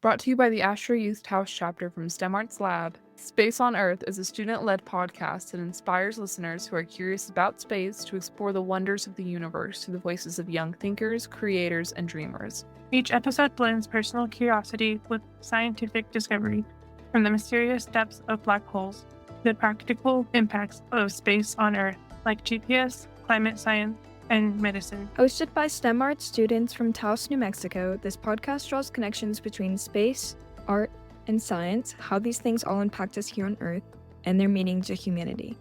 Brought to you by the Astro Youth House chapter from STEM Arts Lab, Space on Earth is a student-led podcast that inspires listeners who are curious about space to explore the wonders of the universe through the voices of young thinkers, creators, and dreamers. Each episode blends personal curiosity with scientific discovery, from the mysterious depths of black holes to the practical impacts of space on Earth, like GPS, climate science, and medicine. Hosted by STEM Arts students from Taos, New Mexico, this podcast draws connections between space, art, and science, how these things all impact us here on Earth, and their meaning to humanity.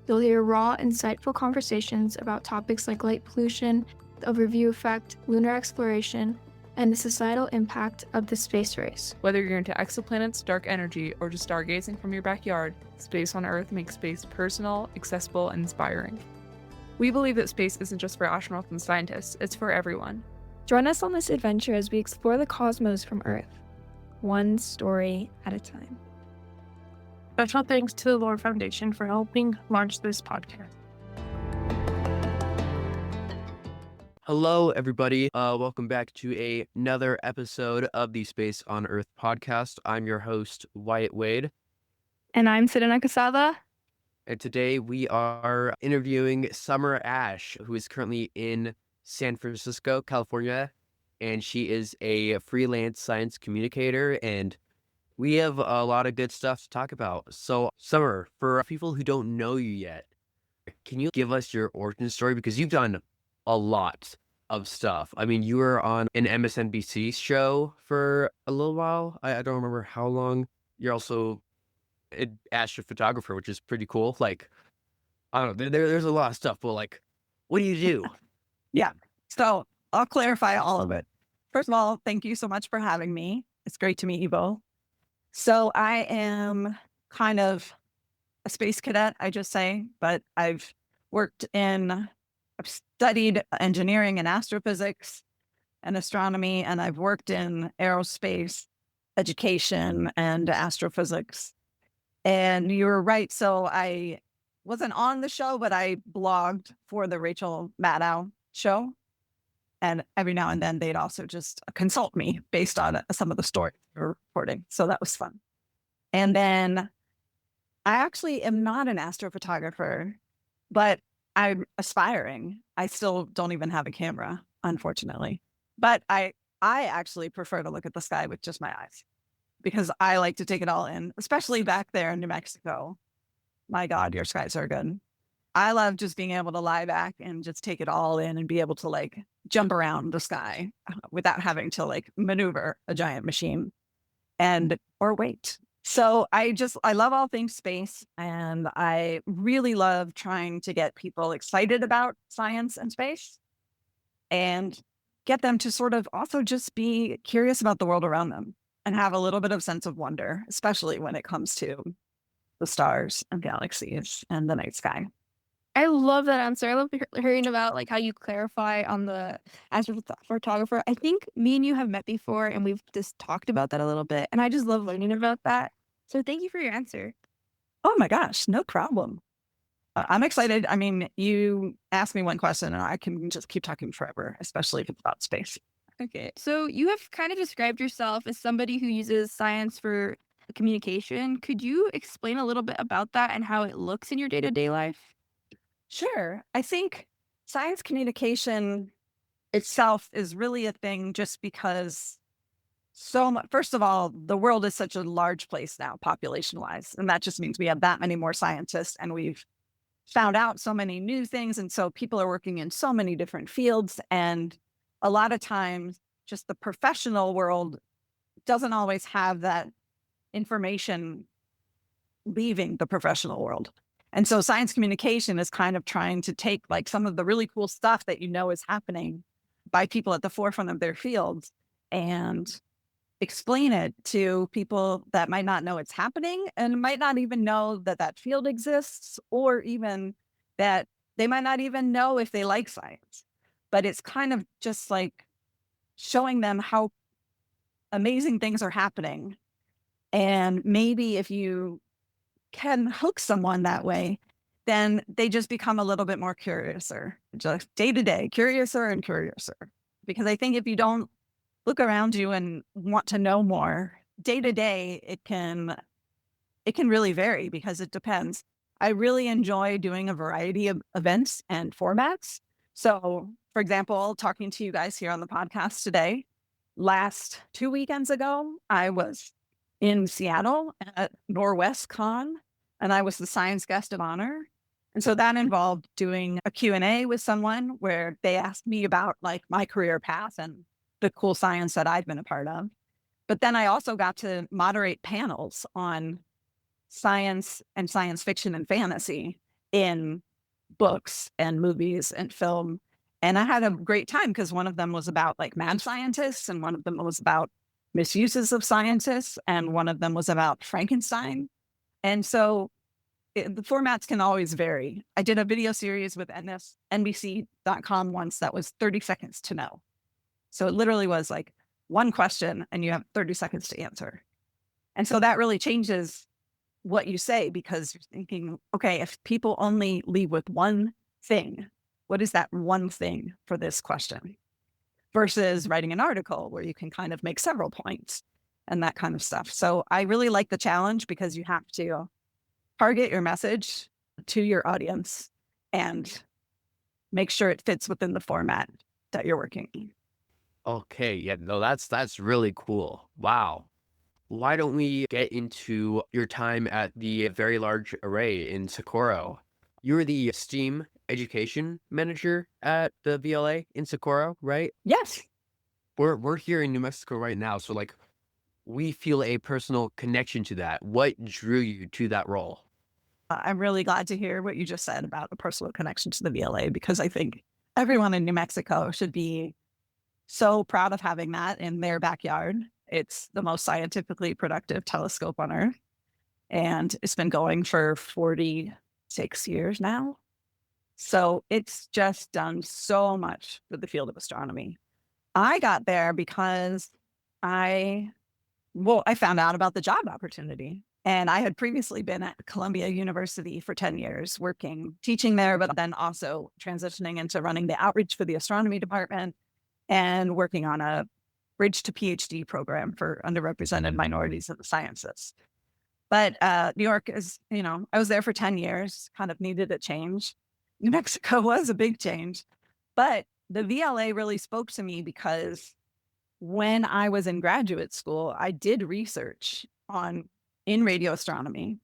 You'll hear raw, insightful conversations about topics like light pollution, the overview effect, lunar exploration, and the societal impact of the space race. Whether you're into exoplanets, dark energy, or just stargazing from your backyard, Space on Earth makes space personal, accessible, and inspiring. We believe that space isn't just for astronauts and scientists, it's for everyone. Join us on this adventure as we explore the cosmos from Earth, one story at a time. Special thanks to the Lore Foundation for helping launch this podcast. Hello, everybody. Welcome back to another episode of the Space on Earth podcast. I'm your host, Wyatt Wade. And I'm Sirena Casada. And today we are interviewing Summer Ash, who is currently in San Francisco, California. And she is a freelance science communicator. And we have a lot of good stuff to talk about. So, Summer, for people who don't know you yet, can you give us your origin story? Because you've done a lot of stuff. I mean, you were on an MSNBC show for a little while. I don't remember how long. You're also an astrophotographer, which is pretty cool. Like, I don't know, there's a lot of stuff, but like, what do you do? Yeah. So I'll clarify all of it. First of all, thank you so much for having me. It's great to meet you both. So I am kind of a space cadet, I just say, but I've studied engineering and astrophysics and astronomy, and I've worked in aerospace education and astrophysics. And you were right. So I wasn't on the show, but I blogged for the Rachel Maddow show. And every now and then they'd also just consult me based on some of the stories we were reporting. So that was fun. And then I actually am not an astrophotographer, but I'm aspiring. I still don't even have a camera, unfortunately. But I actually prefer to look at the sky with just my eyes because I like to take it all in, especially back there in New Mexico. My God, your skies are good. I love just being able to lie back and just take it all in and be able to like jump around the sky without having to like maneuver a giant machine or wait. So I love all things space, and I really love trying to get people excited about science and space and get them to sort of also just be curious about the world around them and have a little bit of sense of wonder, especially when it comes to the stars and galaxies and the night sky. I love that answer. I love hearing about like how you clarify on the astrophotographer. I think me and you have met before and we've just talked about that a little bit. And I just love learning about that. So thank you for your answer. Oh my gosh, no problem. I'm excited. I mean, you asked me one question and I can just keep talking forever, especially if it's about space. Okay. So you have kind of described yourself as somebody who uses science for communication. Could you explain a little bit about that and how it looks in your day-to-day life? Sure. I think science communication itself is really a thing just because first of all, the world is such a large place now, population-wise. And that just means we have that many more scientists and we've found out so many new things. And so people are working in so many different fields. And a lot of times, just the professional world doesn't always have that information leaving the professional world. And so science communication is kind of trying to take like some of the really cool stuff that you know is happening by people at the forefront of their fields and explain it to people that might not know it's happening and might not even know that that field exists, or even that they might not even know if they like science. But it's kind of just like showing them how amazing things are happening. And maybe if you can hook someone that way, then they just become a little bit more curiouser, just day to day, curiouser and curiouser. Because I think if you don't look around you and want to know more. Day to day, it can really vary because it depends. I really enjoy doing a variety of events and formats. So, for example, talking to you guys here on the podcast today, last 2 weekends ago, I was in Seattle at Norwest Con, and I was the science guest of honor. And so that involved doing a Q&A with someone where they asked me about like my career path and the cool science that I've been a part of. But then I also got to moderate panels on science and science fiction and fantasy in books and movies and film. And I had a great time because one of them was about like mad scientists, and one of them was about misuses of scientists, and one of them was about Frankenstein. And so the formats can always vary. I did a video series with NBC.com once that was 30 seconds to know. So it literally was like one question and you have 30 seconds to answer. And so that really changes what you say, because you're thinking, okay, if people only leave with one thing, what is that one thing for this question? Versus writing an article where you can kind of make several points and that kind of stuff. So I really like the challenge because you have to target your message to your audience and make sure it fits within the format that you're working in. Okay, yeah, no, that's really cool. Wow. Why don't we get into your time at the Very Large Array in Socorro? You were the STEAM education manager at the VLA in Socorro, right? Yes. We're here in New Mexico right now, so like we feel a personal connection to that. What drew you to that role? I'm really glad to hear what you just said about a personal connection to the VLA, because I think everyone in New Mexico should be so proud of having that in their backyard. It's the most scientifically productive telescope on Earth, and it's been going for 46 years now. So it's just done so much for the field of astronomy. I got there because I found out about the job opportunity. And I had previously been at Columbia University for 10 years working, teaching there, but then also transitioning into running the outreach for the astronomy department and working on a bridge to PhD program for underrepresented minorities in the sciences. But New York is, I was there for 10 years, kind of needed a change. New Mexico was a big change, but the VLA really spoke to me because when I was in graduate school, I did research in radio astronomy,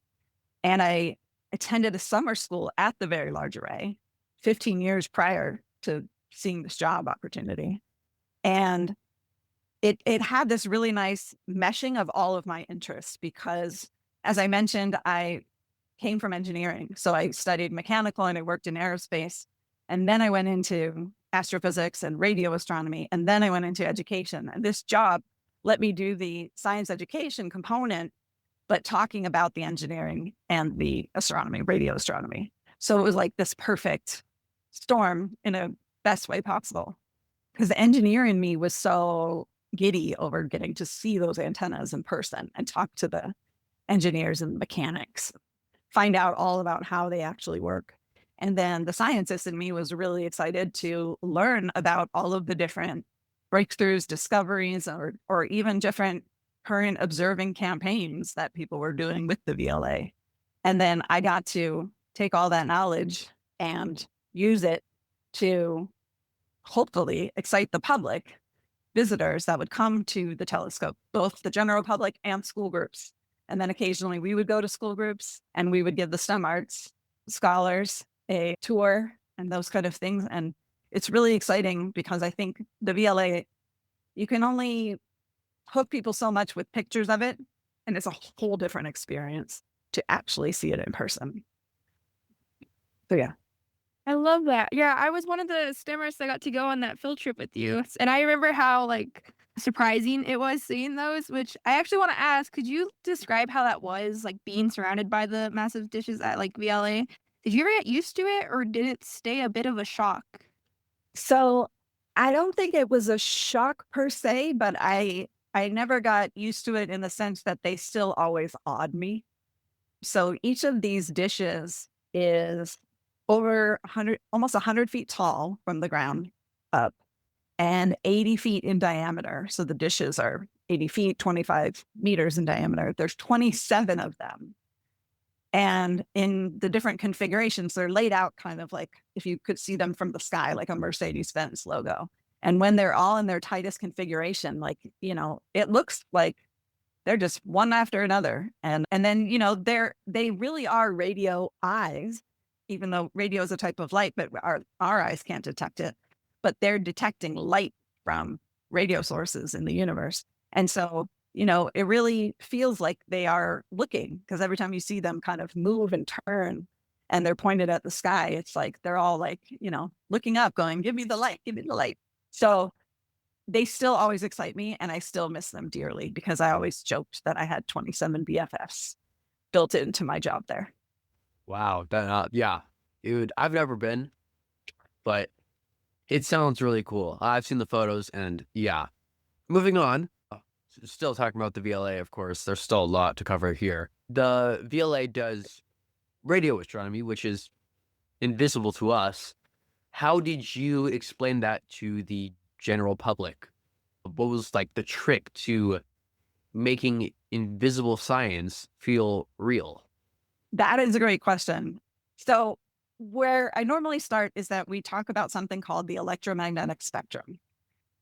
and I attended a summer school at the Very Large Array 15 years prior to seeing this job opportunity. And it had this really nice meshing of all of my interests because, as I mentioned, I came from engineering. So I studied mechanical and I worked in aerospace. And then I went into astrophysics and radio astronomy. And then I went into education. And this job let me do the science education component, but talking about the engineering and the astronomy, radio astronomy. So it was like this perfect storm in a best way possible, because the engineer in me was so giddy over getting to see those antennas in person and talk to the engineers and mechanics, find out all about how they actually work. And then the scientist in me was really excited to learn about all of the different breakthroughs, discoveries, or even different current observing campaigns that people were doing with the VLA. And then I got to take all that knowledge and use it to hopefully excite the public, visitors that would come to the telescope, both the general public and school groups. And then occasionally we would go to school groups and we would give the STEM arts scholars a tour and those kind of things. And it's really exciting because I think the VLA, you can only hook people so much with pictures of it, and it's a whole different experience to actually see it in person. So yeah. I love that. Yeah, I was one of the STEMers that got to go on that field trip with you. And I remember how like surprising it was seeing those, which I actually want to ask, could you describe how that was, like being surrounded by the massive dishes at like VLA? Did you ever get used to it, or did it stay a bit of a shock? So I don't think it was a shock per se, but I never got used to it in the sense that they still always awed me. So each of these dishes is over 100, almost 100 feet tall from the ground up. and 80 feet in diameter. So the dishes are 80 feet, 25 meters in diameter. There's 27 of them. And in the different configurations, they're laid out kind of like if you could see them from the sky, like a Mercedes-Benz logo. And when they're all in their tightest configuration, like, it looks like they're just one after another. And then, they really are radio eyes, even though radio is a type of light, but our eyes can't detect it. But they're detecting light from radio sources in the universe. And so, it really feels like they are looking, because every time you see them kind of move and turn and they're pointed at the sky, it's like they're all like, looking up, going, give me the light, give me the light. So they still always excite me, and I still miss them dearly because I always joked that I had 27 BFFs built into my job there. Wow. Yeah. Dude, I've never been, but it sounds really cool. I've seen the photos, and yeah. Moving on. Still talking about the VLA, of course. There's still a lot to cover here. The VLA does radio astronomy, which is invisible to us. How did you explain that to the general public? What was like the trick to making invisible science feel real? That is a great question. So where I normally start is that we talk about something called the electromagnetic spectrum,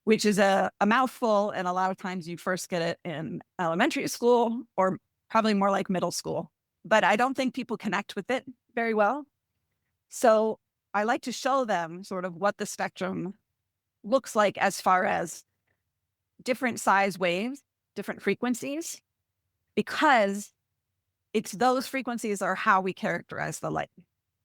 which is a mouthful. And a lot of times you first get it in elementary school or probably more like middle school. But I don't think people connect with it very well. So I like to show them sort of what the spectrum looks like as far as different size waves, different frequencies, because it's those frequencies are how we characterize the light.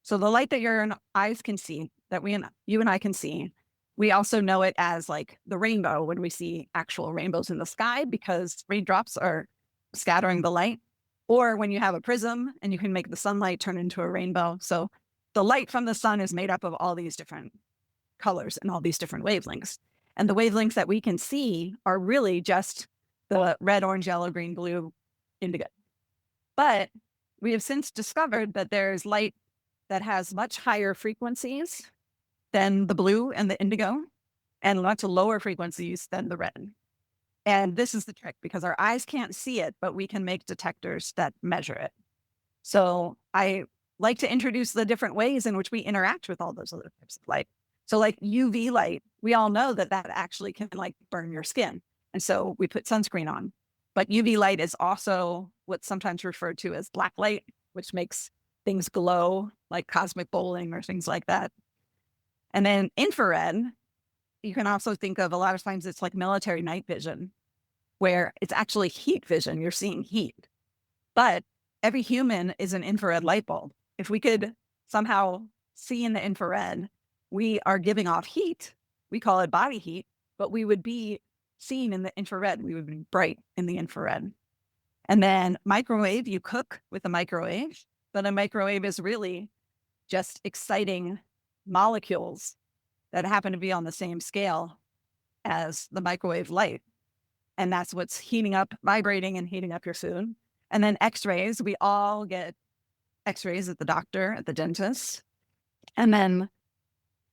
So the light that your eyes can see, that you and I can see, we also know it as like the rainbow when we see actual rainbows in the sky, because raindrops are scattering the light. Or when you have a prism and you can make the sunlight turn into a rainbow. So the light from the sun is made up of all these different colors and all these different wavelengths. And the wavelengths that we can see are really just the red, orange, yellow, green, blue, indigo. But we have since discovered that there's light that has much higher frequencies than the blue and the indigo, and much lower frequencies than the red. And this is the trick, because our eyes can't see it, but we can make detectors that measure it. So I like to introduce the different ways in which we interact with all those other types of light. So like UV light, we all know that actually can like burn your skin. And so we put sunscreen on. But UV light is also what's sometimes referred to as black light, which makes things glow, like cosmic bowling or things like that. And then infrared, you can also think of, a lot of times it's like military night vision, where it's actually heat vision. You're seeing heat. But every human is an infrared light bulb. If we could somehow see in the infrared, we are giving off heat. We call it body heat, but we would be seen in the infrared. We would be bright in the infrared. And then microwave, you cook with a microwave, but a microwave is really just exciting molecules that happen to be on the same scale as the microwave light. And that's what's heating up, vibrating and heating up your food. And then x-rays, we all get x-rays at the doctor, at the dentist. And then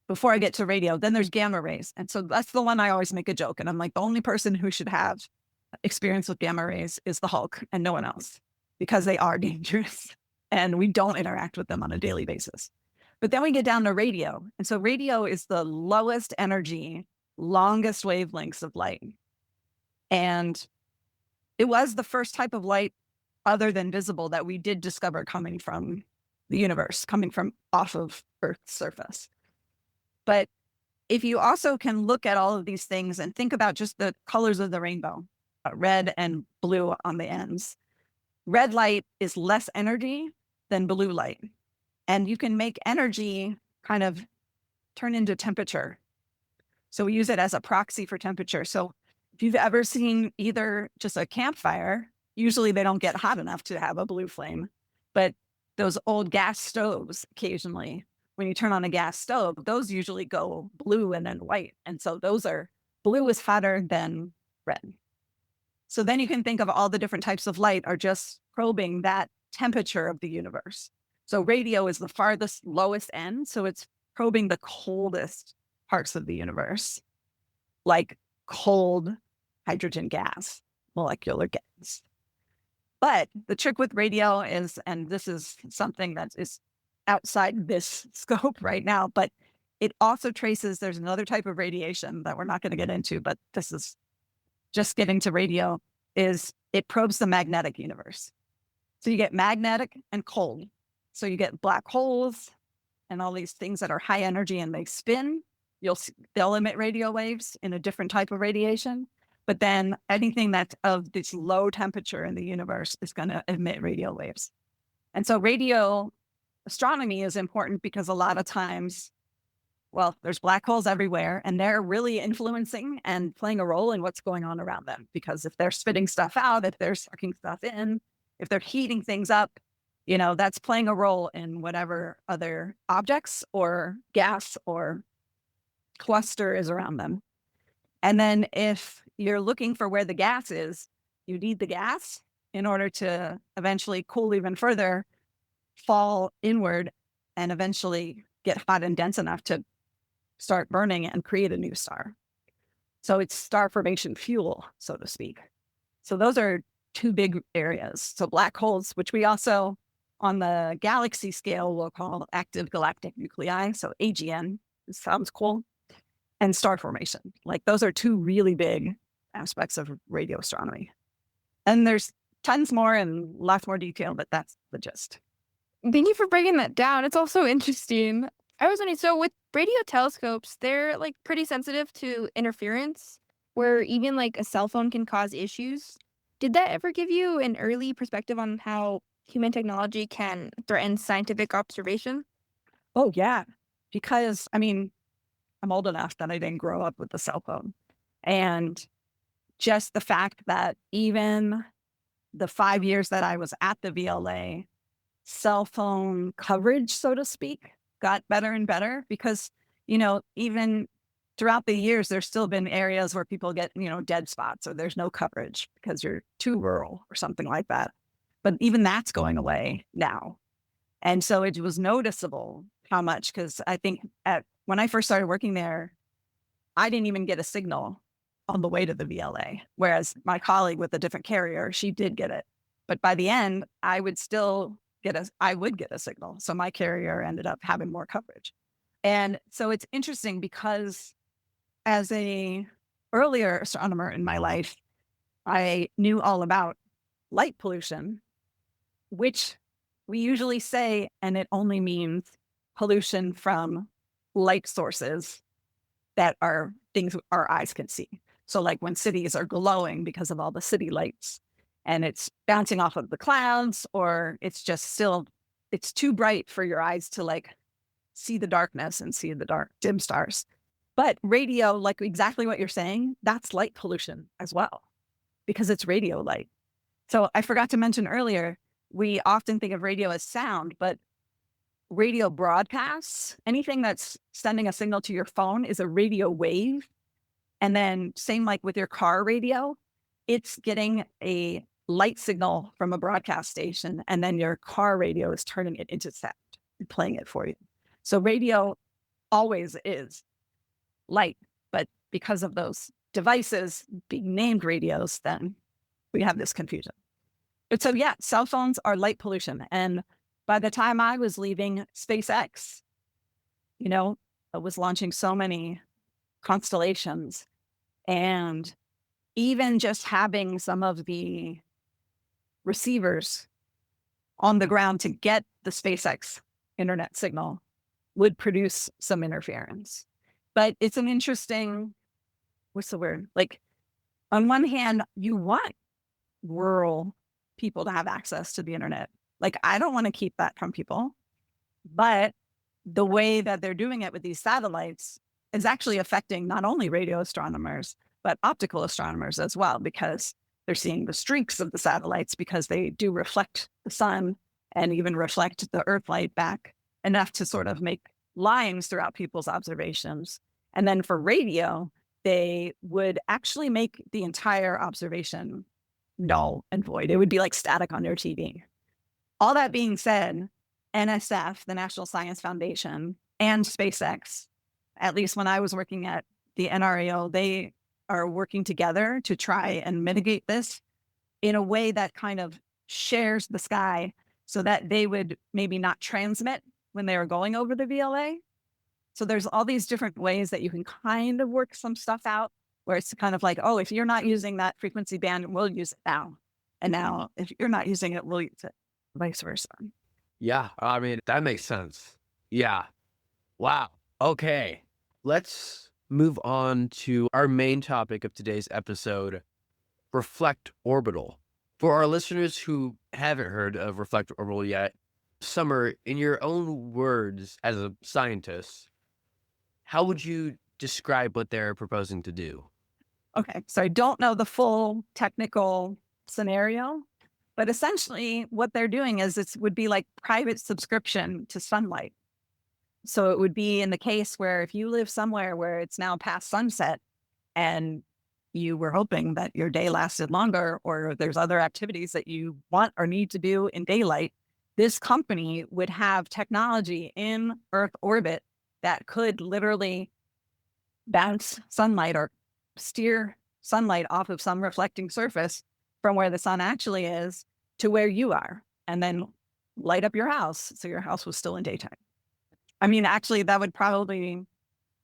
before I get to radio, then there's gamma rays. And so that's the one I always make a joke. And I'm like, the only person who should have experience with gamma rays is the Hulk and no one else, because they are dangerous and we don't interact with them on a daily basis. But then we get down to radio. And so radio is the lowest energy, longest wavelengths of light. And it was the first type of light other than visible that we did discover coming from the universe, coming from off of Earth's surface. But if you also can look at all of these things and think about just the colors of the rainbow, red and blue on the ends, red light is less energy than blue light. And you can make energy kind of turn into temperature. So we use it as a proxy for temperature. So if you've ever seen either just a campfire, usually they don't get hot enough to have a blue flame, but those old gas stoves, occasionally, when you turn on a gas stove, those usually go blue and then white. And so blue is hotter than red. So then you can think of all the different types of light are just probing that temperature of the universe. So radio is the farthest, lowest end. So it's probing the coldest parts of the universe. like cold hydrogen gas, molecular gas. But the trick with radio is, and this is something that is outside this scope right now, but it also traces, there's another type of radiation that we're not going to get into, but this is just getting to radio, is it probes the magnetic universe. So you get magnetic and cold. So you get black holes and all these things that are high energy and they spin. They'll emit radio waves in a different type of radiation. But then anything that's of this low temperature in the universe is going to emit radio waves. And so radio astronomy is important because a lot of times, well, there's black holes everywhere and they're really influencing and playing a role in what's going on around them. Because if they're spitting stuff out, if they're sucking stuff in, if they're heating things up, that's playing a role in whatever other objects or gas or cluster is around them. And then if you're looking for where the gas is, you need the gas in order to eventually cool even further, fall inward, and eventually get hot and dense enough to start burning and create a new star. So it's star formation fuel, so to speak. So those are two big areas. So black holes, which we also on the galaxy scale will call active galactic nuclei. So AGN, it sounds cool. And star formation. Like those are two really big aspects of radio astronomy. And there's tons more and lots more detail, but that's the gist. Thank you for breaking that down. It's also interesting. I was wondering, so with radio telescopes, they're like pretty sensitive to interference, where even like a cell phone can cause issues. Did that ever give you an early perspective on how human technology can threaten scientific observation? Oh, yeah. Because, I'm old enough that I didn't grow up with the cell phone. And just the fact that even the 5 years that I was at the VLA, cell phone coverage, so to speak, got better and better because, even throughout the years, there's still been areas where people get, dead spots or there's no coverage because you're too rural or something like that. But even that's going away now. And so it was noticeable how much, because I think when I first started working there, I didn't even get a signal on the way to the VLA, whereas my colleague with a different carrier, she did get it. But by the end, I would get a signal. So my carrier ended up having more coverage. And so it's interesting because as a earlier astronomer in my life, I knew all about light pollution, which we usually say, and it only means pollution from light sources that are things our eyes can see. So like when cities are glowing because of all the city lights and it's bouncing off of the clouds, or it's just it's too bright for your eyes to like see the darkness and see the dark dim stars. But radio, like exactly what you're saying, that's light pollution as well, because it's radio light. So I forgot to mention earlier, we often think of radio as sound, but radio broadcasts, anything that's sending a signal to your phone is a radio wave. And then same like with your car radio, it's getting a light signal from a broadcast station, and then your car radio is turning it into sound and playing it for you. So radio always is light, but because of those devices being named radios, then we have this confusion. But so yeah, cell phones are light pollution. And by the time I was leaving SpaceX, I was launching so many constellations, and even just having some of the receivers on the ground to get the SpaceX internet signal would produce some interference. But it's an interesting, what's the word? Like, on one hand, you want rural people to have access to the internet. Like, I don't want to keep that from people. But the way that they're doing it with these satellites is actually affecting not only radio astronomers, but optical astronomers as well, because they're seeing the streaks of the satellites because they do reflect the sun and even reflect the Earth light back enough to sort of make lines throughout people's observations. And then for radio, they would actually make the entire observation null and void. It would be like static on your TV. All that being said, NSF, the National Science Foundation, and SpaceX, at least when I was working at the NRAO, they are working together to try and mitigate this in a way that kind of shares the sky so that they would maybe not transmit when they are going over the VLA. So there's all these different ways that you can kind of work some stuff out where it's kind of like, oh, if you're not using that frequency band, we'll use it now. And now if you're not using it, we'll use it, vice versa. Yeah, I mean, that makes sense. Yeah. Wow. Okay. Let's move on to our main topic of today's episode, Reflect Orbital. For our listeners who haven't heard of Reflect Orbital yet, Summer, in your own words as a scientist, how would you describe what they're proposing to do? Okay, so I don't know the full technical scenario, but essentially what they're doing is it would be like private subscription to sunlight. So it would be in the case where if you live somewhere where it's now past sunset and you were hoping that your day lasted longer, or there's other activities that you want or need to do in daylight, this company would have technology in Earth orbit that could literally bounce sunlight or steer sunlight off of some reflecting surface from where the sun actually is to where you are, and then light up your house so your house was still in daytime. I mean, actually, that would probably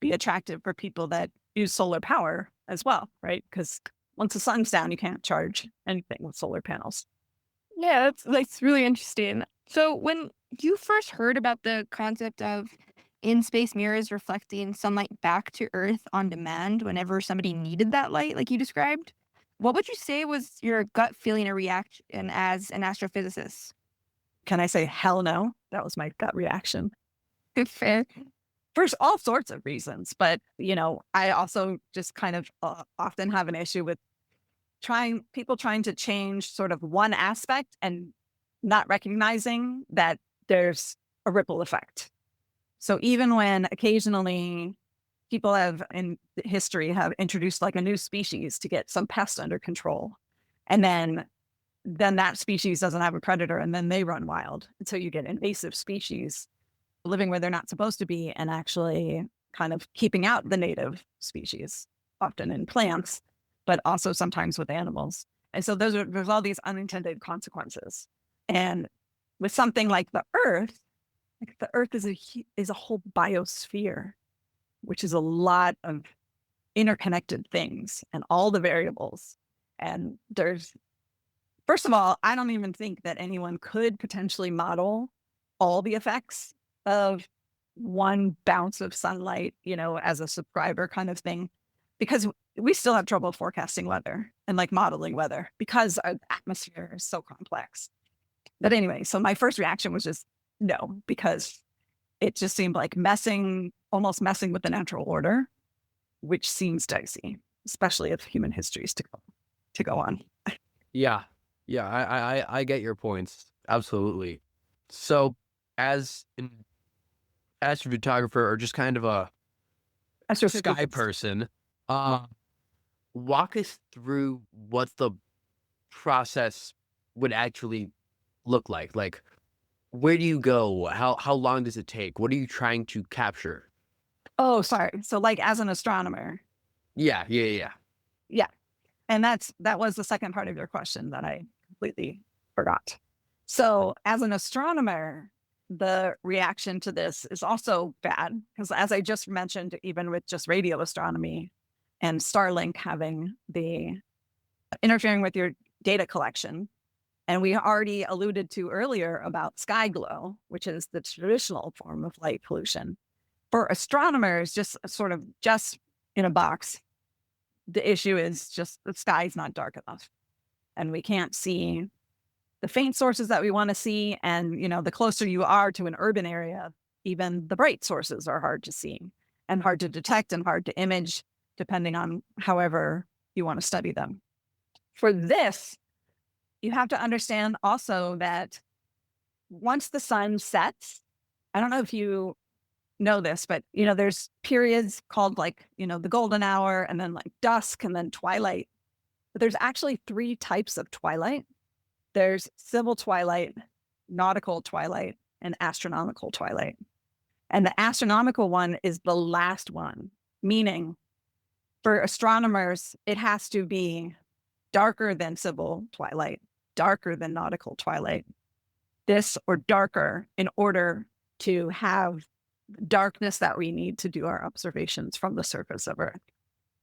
be attractive for people that use solar power as well, right? Because once the sun's down, you can't charge anything with solar panels. Yeah, that's really interesting. So when you first heard about the concept of in-space mirrors reflecting sunlight back to Earth on demand whenever somebody needed that light, like you described, what would you say was your gut feeling or reaction as an astrophysicist? Can I say hell no? That was my gut reaction. Fair. For all sorts of reasons. But, I also just kind of often have an issue with people trying to change sort of one aspect and not recognizing that there's a ripple effect. So even when occasionally people in history have introduced like a new species to get some pest under control, and then that species doesn't have a predator and then they run wild. And so you get invasive species living where they're not supposed to be and actually kind of keeping out the native species, often in plants, but also sometimes with animals. And so there's all these unintended consequences. And with something like the Earth is a whole biosphere, which is a lot of interconnected things and all the variables. And first of all, I don't even think that anyone could potentially model all the effects of one bounce of sunlight, as a subscriber kind of thing, because we still have trouble forecasting weather and like modeling weather because our atmosphere is so complex. But anyway, so my first reaction was just no, because it just seemed like almost messing with the natural order, which seems dicey, especially if human history is to go on. Yeah. I get your points. Absolutely. So, as an astrophotographer or just kind of a sky person, walk us through what the process would actually look like. Like, where do you go? How long does it take? What are you trying to capture? Oh, sorry. So like as an astronomer. Yeah. Yeah. And that was the second part of your question that I completely forgot. So as an astronomer, the reaction to this is also bad because, as I just mentioned, even with just radio astronomy and Starlink having the interfering with your data collection, and we already alluded to earlier about sky glow, which is the traditional form of light pollution. For astronomers, just in a box, the issue is just the sky's not dark enough, and we can't see the faint sources that we want to see. And, the closer you are to an urban area, even the bright sources are hard to see and hard to detect and hard to image, depending on however you want to study them. For this, you have to understand also that once the sun sets, I don't know if you know this, but, there's periods called the golden hour and then like dusk and then twilight. But there's actually 3 types of twilight. There's civil twilight, nautical twilight, and astronomical twilight. And the astronomical one is the last one, meaning For astronomers, it has to be darker than civil twilight, darker than nautical twilight, this or darker, in order to have darkness that we need to do our observations from the surface of Earth.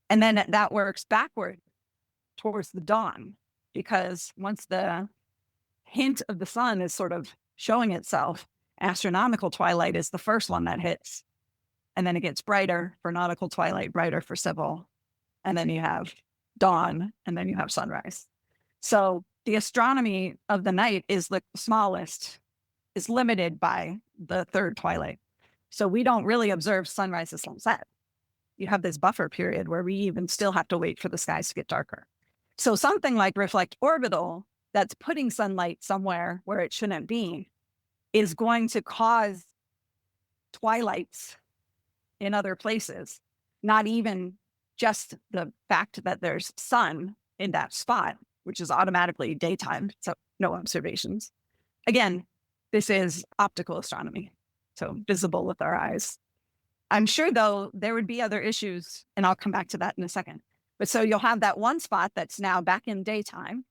And then that works backward towards the dawn, because once the hint of the sun is sort of showing itself, astronomical twilight is the first one that hits. And then it gets brighter for nautical twilight, brighter for civil. And then you have dawn, and then you have sunrise. So the astronomy of the night is the smallest, is limited by the third twilight. So we don't really observe sunrise and sunset. You have this buffer period where we even still have to wait for the skies to get darker. So something like Reflect Orbital, that's putting sunlight somewhere where it shouldn't be, is going to cause twilights in other places, not even just the fact that there's sun in that spot, which is automatically daytime, so no observations. Again, this is optical astronomy, so visible with our eyes. I'm sure, though, there would be other issues, and I'll come back to that in a second. But so you'll have that one spot that's now back in daytime,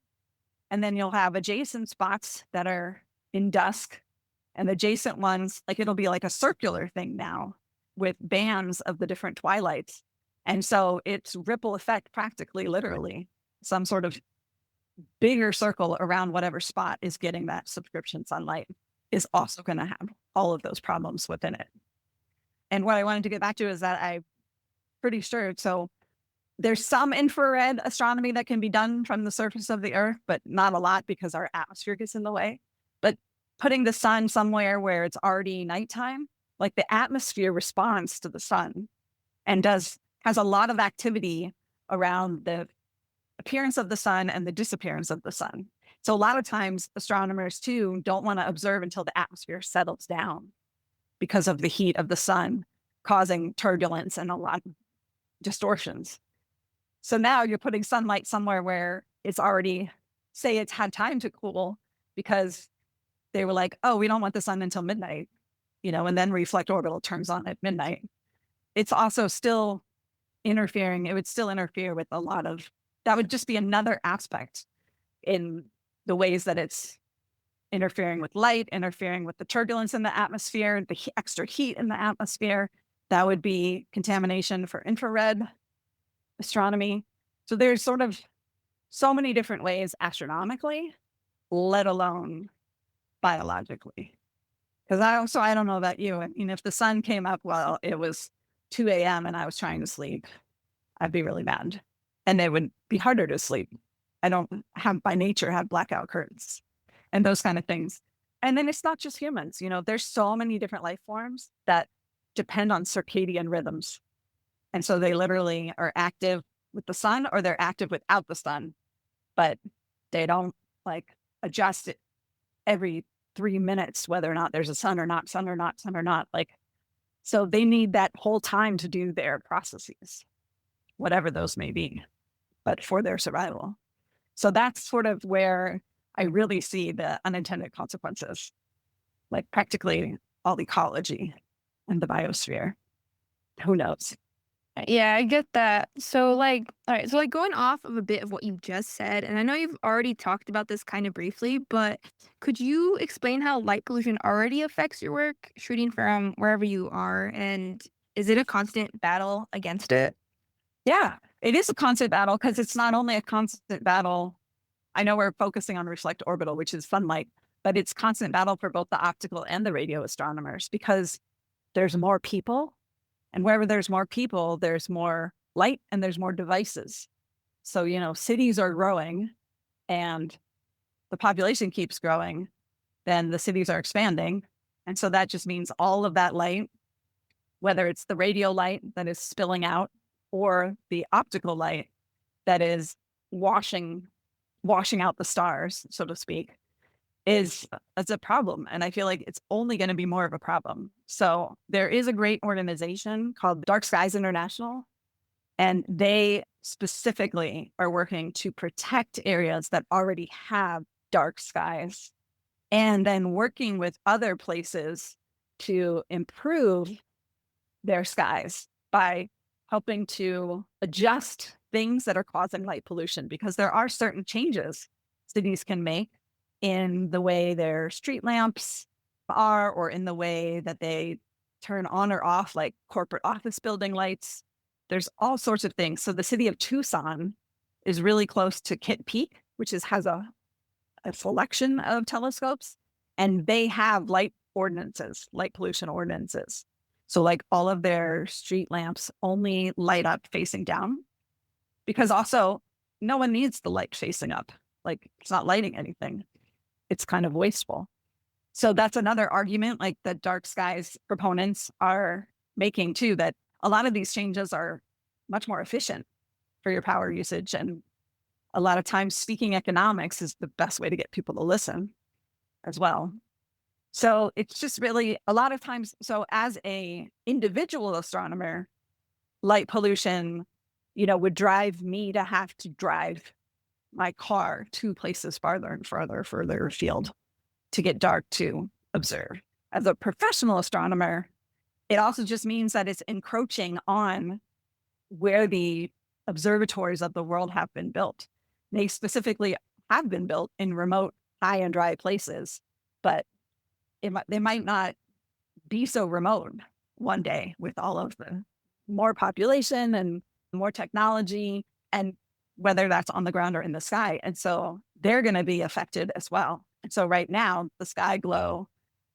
and then you'll have adjacent spots that are in dusk, and adjacent ones, like it'll be like a circular thing now with bands of the different twilights. And so it's ripple effect, practically, literally, some sort of bigger circle around whatever spot is getting that subscription sunlight is also going to have all of those problems within it. And what I wanted to get back to is that I'm pretty sure, so there's some infrared astronomy that can be done from the surface of the Earth, but not a lot because our atmosphere gets in the way. But putting the sun somewhere where it's already nighttime, like the atmosphere responds to the sun and has a lot of activity around the appearance of the sun and the disappearance of the sun. So a lot of times astronomers too don't want to observe until the atmosphere settles down because of the heat of the sun causing turbulence and a lot of distortions. So now you're putting sunlight somewhere where it's already, say it's had time to cool, because they were like, oh, we don't want the sun until midnight, and then Reflect Orbital turns on at midnight. It's also still interfering. It would still interfere with a lot of, that would just be another aspect in the ways that it's interfering with light, interfering with the turbulence in the atmosphere, the extra heat in the atmosphere. That would be contamination for infrared astronomy. So there's sort of so many different ways astronomically, let alone biologically. Because I don't know about you. I mean, if the sun came up while it was 2 a.m. and I was trying to sleep, I'd be really mad. And it would be harder to sleep. I don't have, by nature, have blackout curtains and those kind of things. And then it's not just humans. There's so many different life forms that depend on circadian rhythms. And so they literally are active with the sun or they're active without the sun, but they don't adjust it every 3 minutes, whether or not there's a sun or not, sun or not, sun or not. So they need that whole time to do their processes, whatever those may be, but for their survival. So that's sort of where I really see the unintended consequences, like practically all ecology and the biosphere. Who knows? Yeah, I get that. So all right, so going off of a bit of what you just said, and I know you've already talked about this kind of briefly, but could you explain how light pollution already affects your work shooting from wherever you are? And is it a constant battle against it? Yeah, it is a constant battle, because it's not only a constant battle. I know we're focusing on Reflect Orbital, which is sunlight, but it's constant battle for both the optical and the radio astronomers, because there's more people. And wherever there's more people, there's more light and there's more devices. So, cities are growing and the population keeps growing, then the cities are expanding. And so that just means all of that light, whether it's the radio light that is spilling out or the optical light that is washing out the stars, so to speak, is a problem. And I feel like it's only going to be more of a problem. So there is a great organization called Dark Skies International, and they specifically are working to protect areas that already have dark skies, and then working with other places to improve their skies by helping to adjust things that are causing light pollution, because there are certain changes cities can make in the way their street lamps are, or in the way that they turn on or off, like corporate office building lights. There's all sorts of things. So the city of Tucson is really close to Kitt Peak, which has a selection of telescopes, and they have light pollution ordinances. So like all of their street lamps only light up facing down, because also no one needs the light facing up. Like it's not lighting anything. It's kind of wasteful. So that's another argument like that dark skies proponents are making too, that a lot of these changes are much more efficient for your power usage. And a lot of times speaking economics is the best way to get people to listen as well. So it's just really a lot of times. So as a individual astronomer, light pollution, would drive me to have to drive my car to places farther and further afield to get dark to observe. As a professional astronomer, it also just means that it's encroaching on where the observatories of the world have been built. They specifically have been built in remote, high and dry places, but they might not be so remote one day with all of the more population and more technology, and whether that's on the ground or in the sky. And so they're going to be affected as well. And so right now, the sky glow,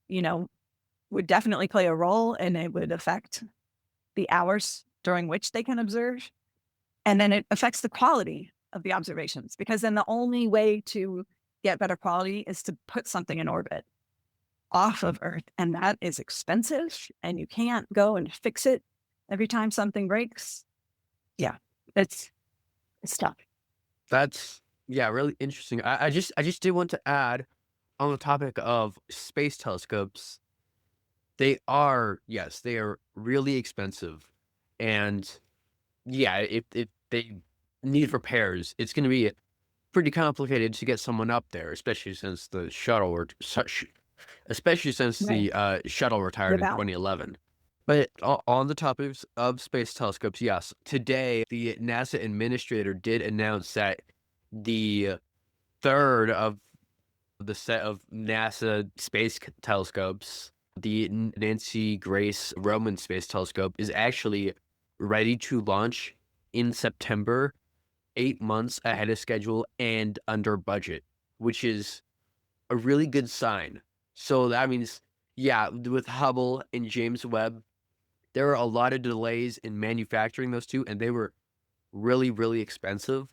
would definitely play a role, and it would affect the hours during which they can observe. And then it affects the quality of the observations, because then the only way to get better quality is to put something in orbit off of Earth. And that is expensive, and you can't go and fix it every time something breaks. Yeah, it's tough. That's really interesting. I just did want to add on the topic of space telescopes. They are really expensive, and if they need repairs, it's going to be pretty complicated to get someone up there, especially since the shuttle shuttle retired in 2011. But on the topic of space telescopes, yes, today the NASA administrator did announce that the third of the set of NASA space telescopes, the Nancy Grace Roman Space Telescope, is actually ready to launch in September, 8 months ahead of schedule and under budget, which is a really good sign. So that means, with Hubble and James Webb, there were a lot of delays in manufacturing those two, and they were really, really expensive.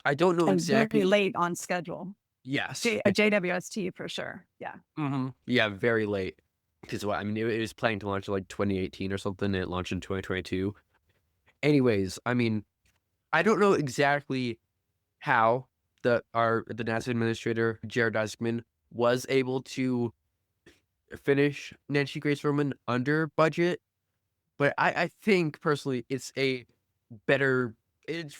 I don't know exactly. Very late on schedule. Yes. JWST for sure. Yeah. Mm-hmm. Yeah, very late. Because it was planning to launch in like 2018 or something, and it launched in 2022. Anyways, I don't know exactly how the NASA administrator, Jared Isaacman, was able to finish Nancy Grace Roman under budget. But I think personally it's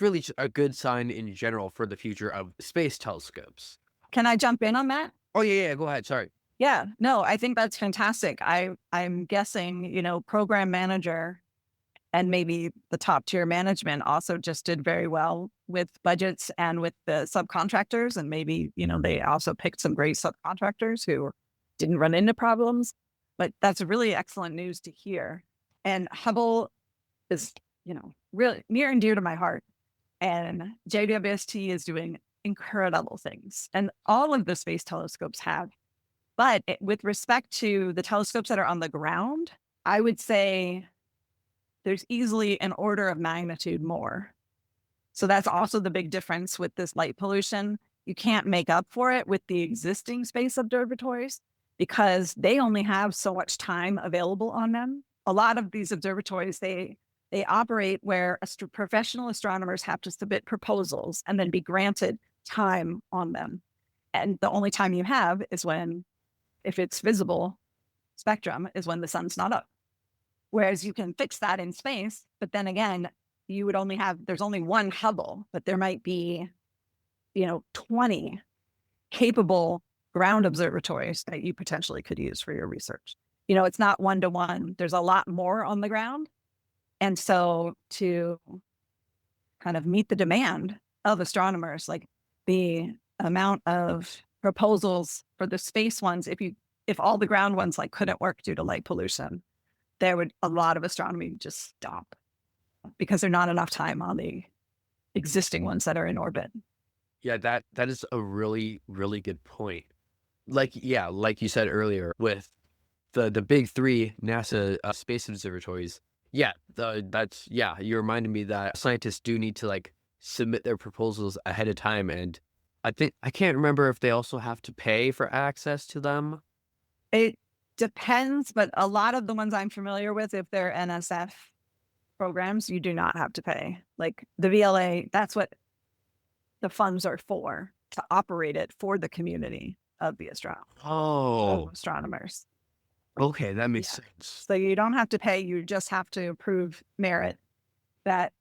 really just a good sign in general for the future of space telescopes. Can I jump in on that? Oh, yeah, go ahead. Sorry. Yeah, no, I think that's fantastic. I'm guessing, program manager and maybe the top tier management also just did very well with budgets and with the subcontractors. And maybe, they also picked some great subcontractors who didn't run into problems. But that's really excellent news to hear. And Hubble is, really near and dear to my heart. And JWST is doing incredible things. And all of the space telescopes have. But with respect to the telescopes that are on the ground, I would say there's easily an order of magnitude more. So that's also the big difference with this light pollution. You can't make up for it with the existing space observatories because they only have so much time available on them. A lot of these observatories, they operate where professional astronomers have to submit proposals and then be granted time on them. And the only time you have is if it's visible spectrum, is when the sun's not up. Whereas you can fix that in space, but then again, there's only one Hubble, but there might be, 20 capable ground observatories that you potentially could use for your research. It's not 1-to-1. There's a lot more on the ground. And so to kind of meet the demand of astronomers, like the amount of proposals for the space ones, if all the ground ones like couldn't work due to light pollution, a lot of astronomy just stop because there's not enough time on the existing ones that are in orbit. Yeah, that is a really, really good point. Like, yeah, like you said earlier, with the big three NASA space observatories. Yeah, you reminded me that scientists do need to like submit their proposals ahead of time, and I can't remember if they also have to pay for access to them. It depends, but a lot of the ones I'm familiar with, if they're NSF programs, you do not have to pay. Like the VLA, that's what the funds are for, to operate it for the community of the Oh, astronomers. okay, that makes Yeah. sense. So you don't have to pay, you just have to prove merit that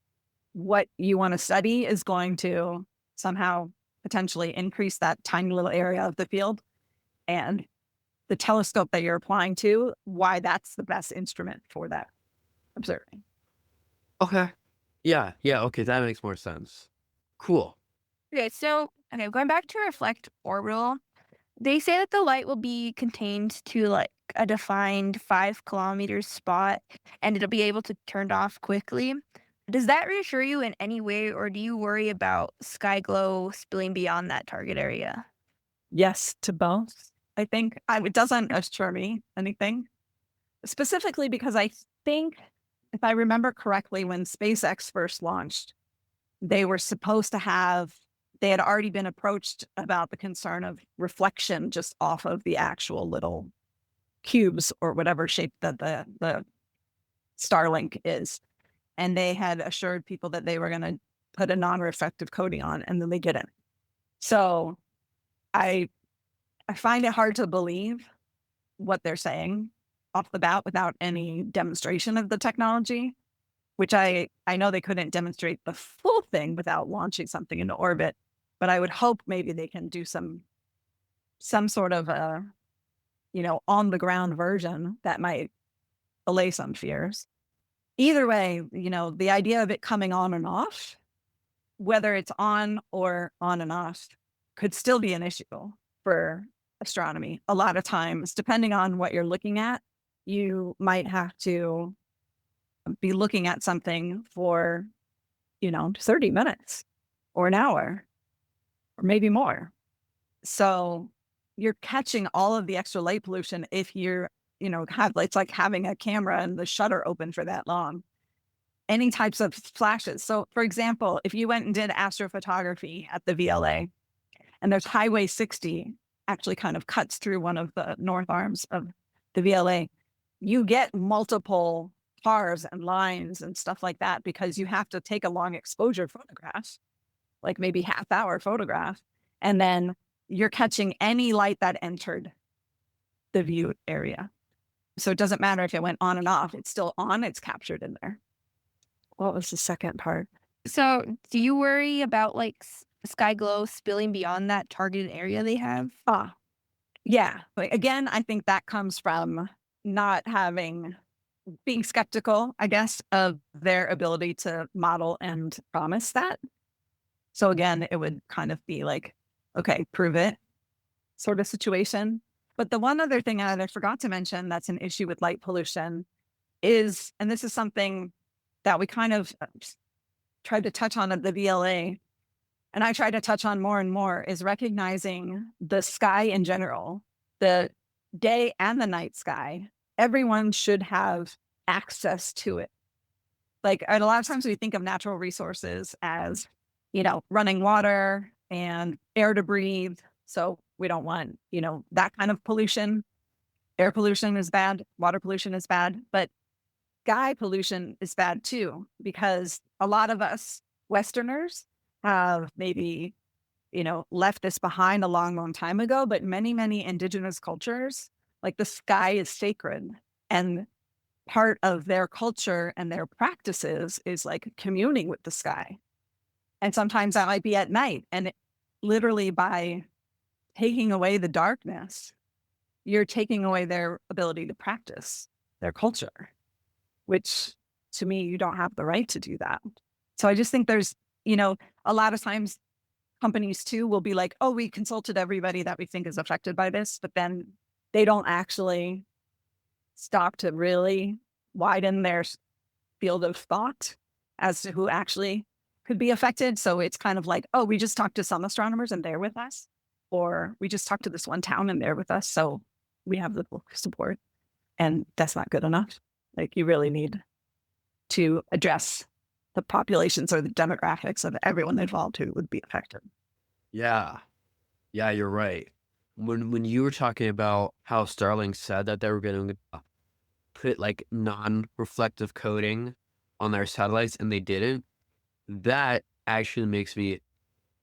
what you want to study is going to somehow potentially increase that tiny little area of the field, and the telescope that you're applying to, why that's the best instrument for that observing. Okay. Yeah, okay, that makes more sense. Cool. Okay, so going back to Reflect Orbital, they say that the light will be contained to like a defined 5 kilometer spot and it'll be able to turn off quickly. Does that reassure you in any way, or do you worry about sky glow spilling beyond that target area? Yes to both. I think it doesn't assure me anything, specifically because I think, if I remember correctly, when SpaceX first launched, they were supposed to they had already been approached about the concern of reflection just off of the actual little cubes or whatever shape that the Starlink is. And they had assured people that they were going to put a non-reflective coating on, and then they didn't. So I find it hard to believe what they're saying off the bat without any demonstration of the technology, which I know they couldn't demonstrate the full thing without launching something into orbit, but I would hope maybe they can do some sort of on the ground version that might allay some fears. Either way, the idea of it coming on and off, whether it's on or on and off, could still be an issue for astronomy. A lot of times, depending on what you're looking at, you might have to be looking at something for, 30 minutes or an hour or maybe more. So you're catching all of the extra light pollution if you're, it's like having a camera and the shutter open for that long. Any types of flashes. So, for example, if you went and did astrophotography at the VLA, and there's Highway 60 actually kind of cuts through one of the north arms of the VLA, you get multiple cars and lines and stuff like that because you have to take a long exposure photograph, like maybe half-hour photograph, and then you're catching any light that entered the view area. So it doesn't matter if it went on and off, it's still on, it's captured in there. What was the second part? So, do you worry about like sky glow spilling beyond that targeted area they have? Yeah. But again, I think that comes from not being skeptical, I guess, of their ability to model and promise that. So again, it would kind of be like, okay, prove it sort of situation. But the one other thing that I forgot to mention that's an issue with light pollution is, and this is something that we kind of tried to touch on at the VLA, and I try to touch on more and more, is recognizing the sky in general, the day and the night sky. Everyone should have access to it. Like a lot of times we think of natural resources as, running water and air to breathe. So we don't want, that kind of pollution. Air pollution is bad. Water pollution is bad. But sky pollution is bad too, because a lot of us Westerners have maybe, left this behind a long, long time ago, but many, many indigenous cultures, like the sky is sacred. And part of their culture and their practices is like communing with the sky. And sometimes that might be at night. And literally by taking away the darkness, you're taking away their ability to practice their culture, which to me, you don't have the right to do that. So I just think there's, a lot of times companies too will be like, oh, we consulted everybody that we think is affected by this, but then they don't actually stop to really widen their field of thought as to who actually could be affected. So it's kind of like, oh, we just talked to some astronomers and they're with us, or we just talked to this one town and they're with us. So we have the support, and that's not good enough. Like, you really need to address the populations or the demographics of everyone involved who would be affected. Yeah. Yeah, you're right. When you were talking about how Starlink said that they were going to put like non-reflective coating on their satellites and they didn't, that actually makes me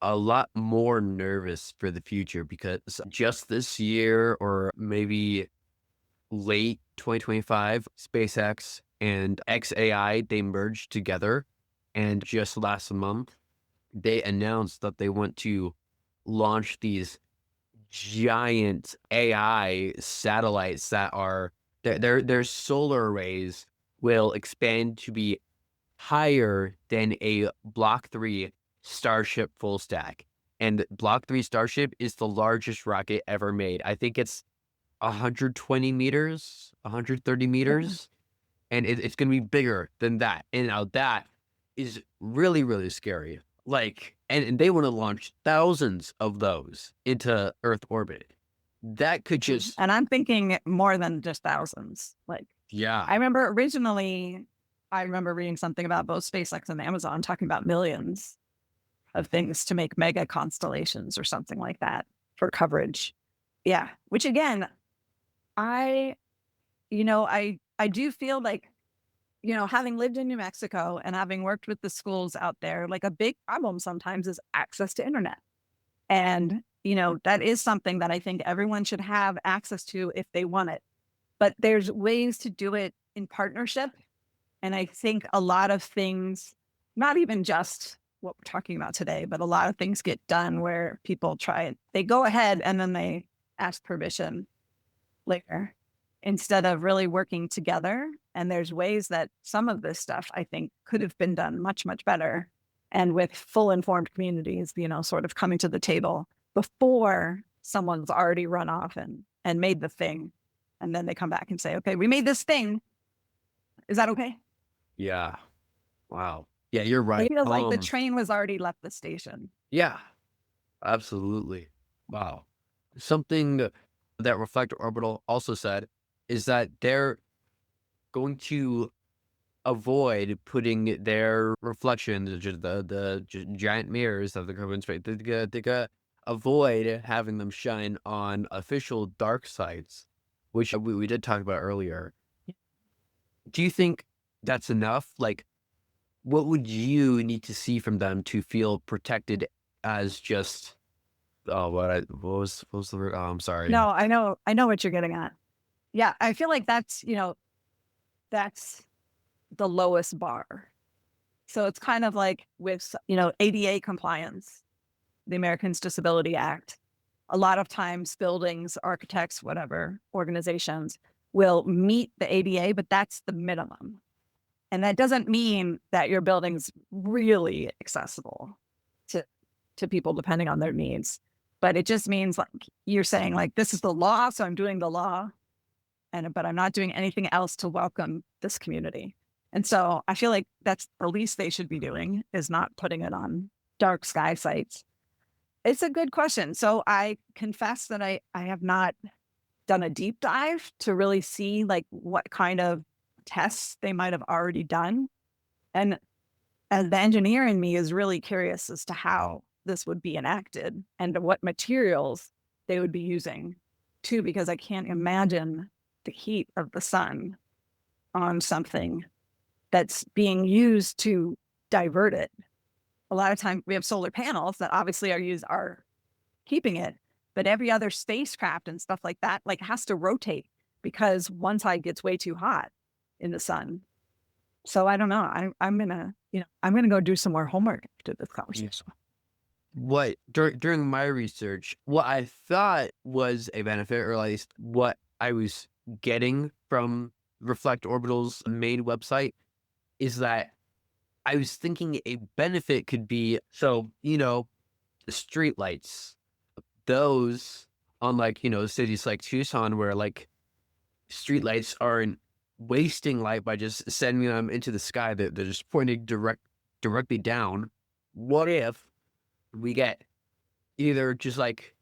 a lot more nervous for the future, because just this year, or maybe late 2025, SpaceX and XAI, they merged together. And just last month, they announced that they want to launch these giant AI satellites that are their solar arrays will expand to be higher than a Block 3 Starship full stack. And Block 3 Starship is the largest rocket ever made. I think it's 120 meters, 130 meters, and it's going to be bigger than that. And now that is really, really scary. Like, and they want to launch thousands of those into Earth orbit. That could just, And I'm thinking more than just thousands. Like, yeah. I remember reading something about both SpaceX and Amazon talking about millions of things to make mega constellations or something like that for coverage. Yeah. Which again, I do feel like, having lived in New Mexico and having worked with the schools out there, like, a big problem sometimes is access to internet. And, that is something that I think everyone should have access to if they want it. But there's ways to do it in partnership. And I think a lot of things, not even just what we're talking about today, but a lot of things get done where people they go ahead and then they ask permission later instead of really working together. And there's ways that some of this stuff, I think, could have been done much, much better. And with full informed communities, sort of coming to the table before someone's already run off and made the thing. And then they come back and say, okay, we made this thing. Is that okay? Yeah. Wow. Yeah, you're right. It feels like the train was already left the station. Yeah, absolutely. Wow. Something that Reflect Orbital also said is that they're going to avoid putting their reflection, the giant mirrors of the carbon space, they're gonna avoid having them shine on official dark sites, which we did talk about earlier. Do you think that's enough? Like, what would you need to see from them to feel protected as just, what was the word? Oh, I'm sorry. No, I know what you're getting at. Yeah, I feel like that's the lowest bar. So it's kind of like with, ADA compliance, the Americans Disability Act. A lot of times buildings, architects, whatever, organizations will meet the ADA, but that's the minimum. And that doesn't mean that your building's really accessible to people depending on their needs. But it just means, like, you're saying, like, this is the law, so I'm doing the law, but I'm not doing anything else to welcome this community. And so I feel like that's the least they should be doing, is not putting it on dark sky sites. It's a good question. So I confess that I have not done a deep dive to really see, like, what kind of tests they might have already done. And the engineer in me is really curious as to how this would be enacted and what materials they would be using too, because I can't imagine the heat of the sun on something that's being used to divert it. A lot of times we have solar panels that obviously are keeping it, but every other spacecraft and stuff like that, like, has to rotate because one side gets way too hot in the sun. So I don't know. I'm gonna go do some more homework after this conversation. What during my research, what I thought was a benefit, or at least what I was getting from Reflect Orbital's main website, is that I was thinking a benefit could be, so, street lights, those, unlike, cities like Tucson where like street lights aren't wasting light by just sending them into the sky, they're just pointing directly down. What if we get either just like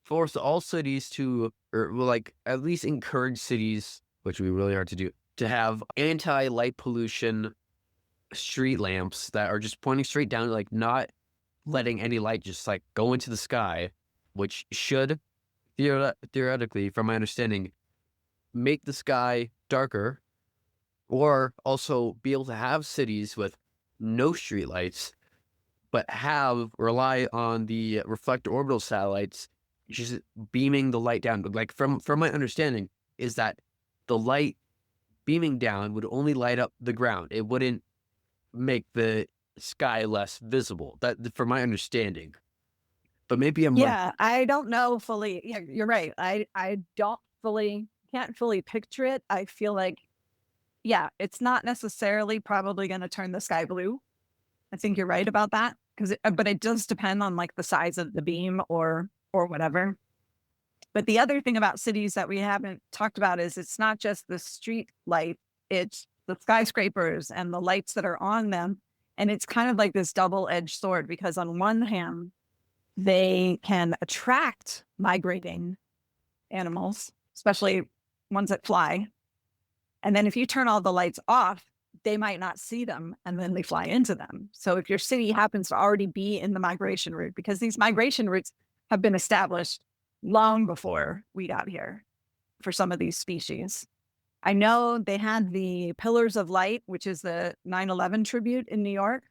force all cities to, or well, like at least encourage cities, which would be really hard to do, to have anti-light pollution street lamps that are just pointing straight down, like not letting any light just like go into the sky, which should theoretically, from my understanding, make the sky darker, or also be able to have cities with no streetlights, but rely on the Reflect Orbital satellites just beaming the light down. Like from my understanding is that the light beaming down would only light up the ground. It wouldn't make the sky less visible. That from my understanding. But maybe I'm wrong. Yeah, I don't know fully. Yeah, you're right. I can't fully picture it. I feel like, yeah, it's not necessarily probably going to turn the sky blue. I think you're right about that, but it does depend on like the size of the beam or whatever. But the other thing about cities that we haven't talked about is it's not just the street light, it's the skyscrapers and the lights that are on them. And it's kind of like this double-edged sword, because on one hand, they can attract migrating animals, especially ones that fly. And then if you turn all the lights off, they might not see them and then they fly into them. So if your city happens to already be in the migration route, because these migration routes have been established long before we got here for some of these species. I know they had the Pillars of Light, which is the 9/11 tribute in New York,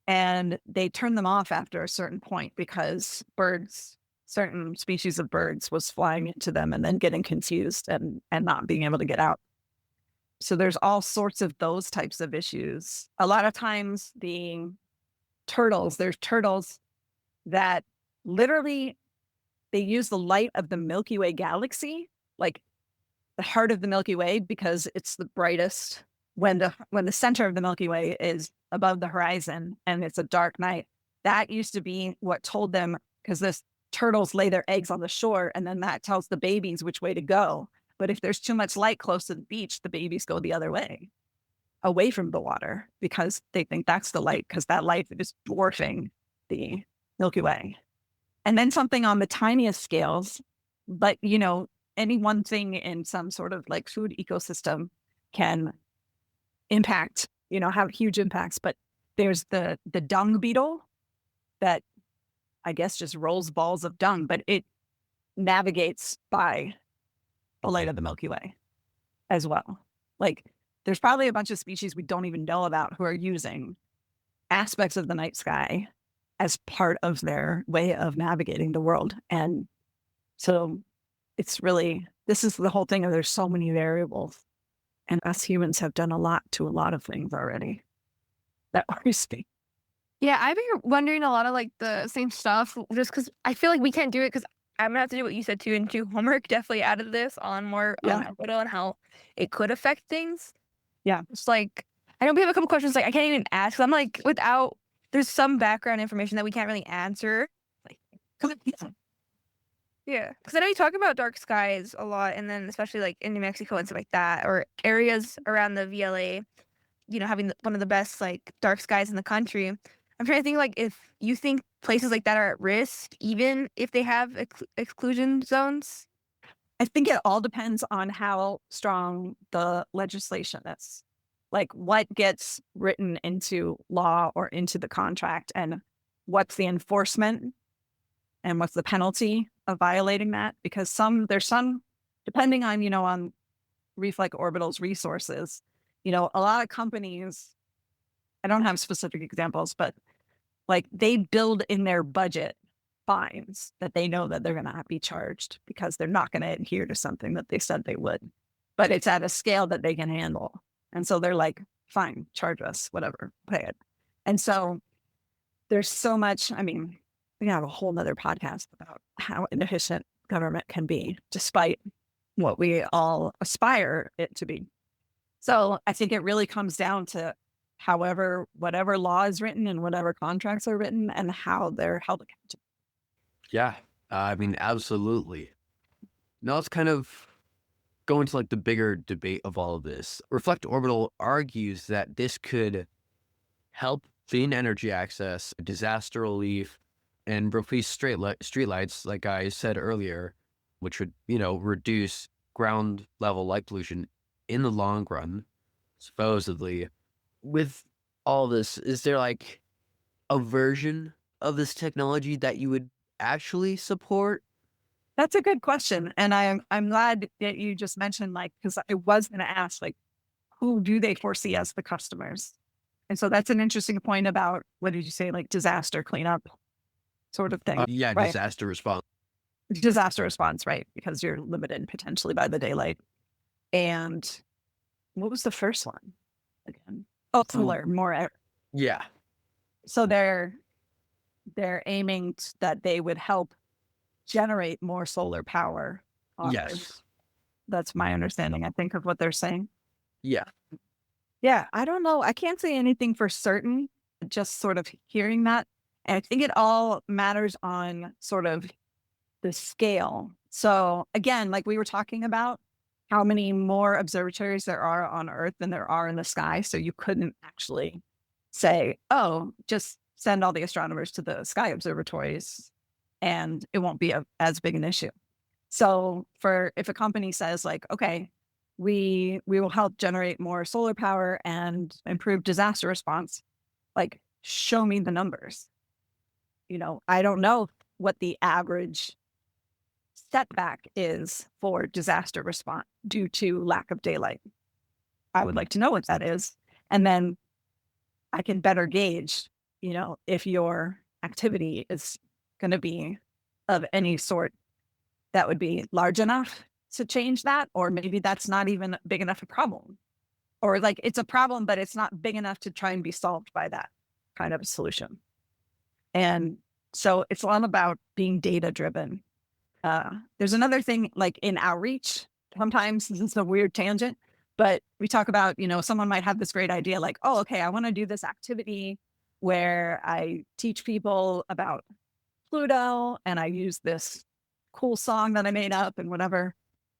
and they turned them off after a certain point because certain species of birds was flying into them and then getting confused and not being able to get out. So there's all sorts of those types of issues. A lot of times there's turtles that literally they use the light of the Milky Way galaxy, like the heart of the Milky Way, because it's the brightest when the center of the Milky Way is above the horizon and it's a dark night. That used to be what told them, because the turtles lay their eggs on the shore and then that tells the babies which way to go. But if there's too much light close to the beach, the babies go the other way, away from the water, because they think that's the light, because that light is dwarfing the Milky Way. And then something on the tiniest scales, but any one thing in some sort of like food ecosystem can impact, have huge impacts. But there's the dung beetle that I guess just rolls balls of dung, but it navigates by the light of the Milky Way as well. Like there's probably a bunch of species we don't even know about who are using aspects of the night sky as part of their way of navigating the world. And so it's really, this is the whole thing of there's so many variables. And us humans have done a lot to a lot of things already. That worries me. Yeah, I've been wondering a lot of like the same stuff just because I feel like we can't do it because I'm gonna have to do what you said too and do homework. Definitely added this on more Yeah. orbital and how it could affect things. Yeah. It's like I know we have a couple questions like I can't even ask. 'Cause I'm like there's some background information that we can't really answer. Like, yeah, because I know you talk about dark skies a lot, and then especially like in New Mexico and stuff like that, or areas around the VLA, having one of the best like dark skies in the country. I'm trying to think like if you think places like that are at risk, even if they have exclusion zones. I think it all depends on how strong the legislation is. Like what gets written into law or into the contract, and what's the enforcement and what's the penalty of violating that. Because there's some, depending on, on Reflect Orbital's resources, a lot of companies, I don't have specific examples, but like they build in their budget fines that they know that they're going to be charged because they're not going to adhere to something that they said they would, but it's at a scale that they can handle. And so they're like, fine, charge us, whatever, pay it. And so there's so much, we have a whole nother podcast about how inefficient government can be, despite what we all aspire it to be. So I think it really comes down to whatever law is written and whatever contracts are written and how they're held accountable. Yeah, I mean, absolutely. Now let's kind of go into like the bigger debate of all of this. Reflect Orbital argues that this could help clean energy access, disaster relief, and replace streetlights, like I said earlier, which would, reduce ground level light pollution in the long run, supposedly. With all this, is there like a version of this technology that you would actually support? That's a good question. And I'm glad that you just mentioned, like, because I was going to ask, like, who do they foresee as the customers? And so that's an interesting point about, what did you say, like disaster cleanup sort of thing, Yeah, right? disaster response. Disaster response, right? Because you're limited potentially by the daylight. And what was the first one again? Oh, solar, more. Yeah. So they're aiming that they would help generate more solar power on Earth. Yes. That's my understanding, I think, of what they're saying. Yeah. Yeah, I don't know. I can't say anything for certain, just sort of hearing that. And I think it all matters on sort of the scale. So again, like we were talking about, how many more observatories there are on Earth than there are in the sky. So you couldn't actually say, oh, just send all the astronomers to the sky observatories and it won't be as big an issue. So if a company says like, okay, we will help generate more solar power and improve disaster response, like show me the numbers. I don't know what the average setback is for disaster response due to lack of daylight. I would like to know what that is. And then I can better gauge, if your activity is going to be of any sort that would be large enough to change that, or maybe that's not even big enough a problem, or like it's a problem, but it's not big enough to try and be solved by that kind of a solution. And so it's all about being data driven. There's another thing like in outreach, sometimes this is a weird tangent, but we talk about, someone might have this great idea like, oh, okay, I want to do this activity where I teach people about Pluto and I use this cool song that I made up and whatever.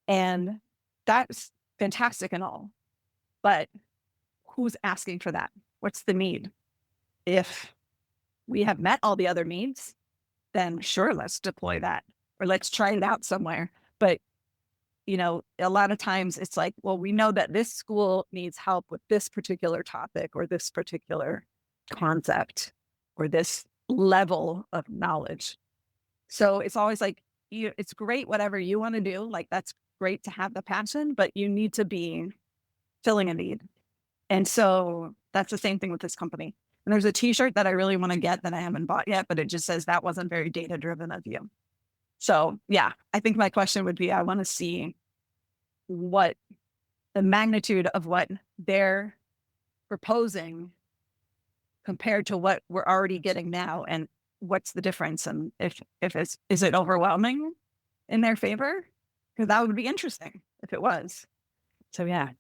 And that's fantastic and all. But who's asking for that? What's the need? If we have met all the other needs, then sure, let's deploy that or let's try it out somewhere. But, a lot of times it's like, well, we know that this school needs help with this particular topic or this particular concept or this level of knowledge. So it's always like, it's great, whatever you want to do. Like, that's great to have the passion, but you need to be filling a need. And so that's the same thing with this company. And there's a t-shirt that I really want to get that I haven't bought yet, but it just says that wasn't very data driven of you. So yeah, I think my question would be, I want to see what the magnitude of what they're proposing compared to what we're already getting now. And what's the difference? And if is it overwhelming in their favor? Because that would be interesting if it was. So yeah,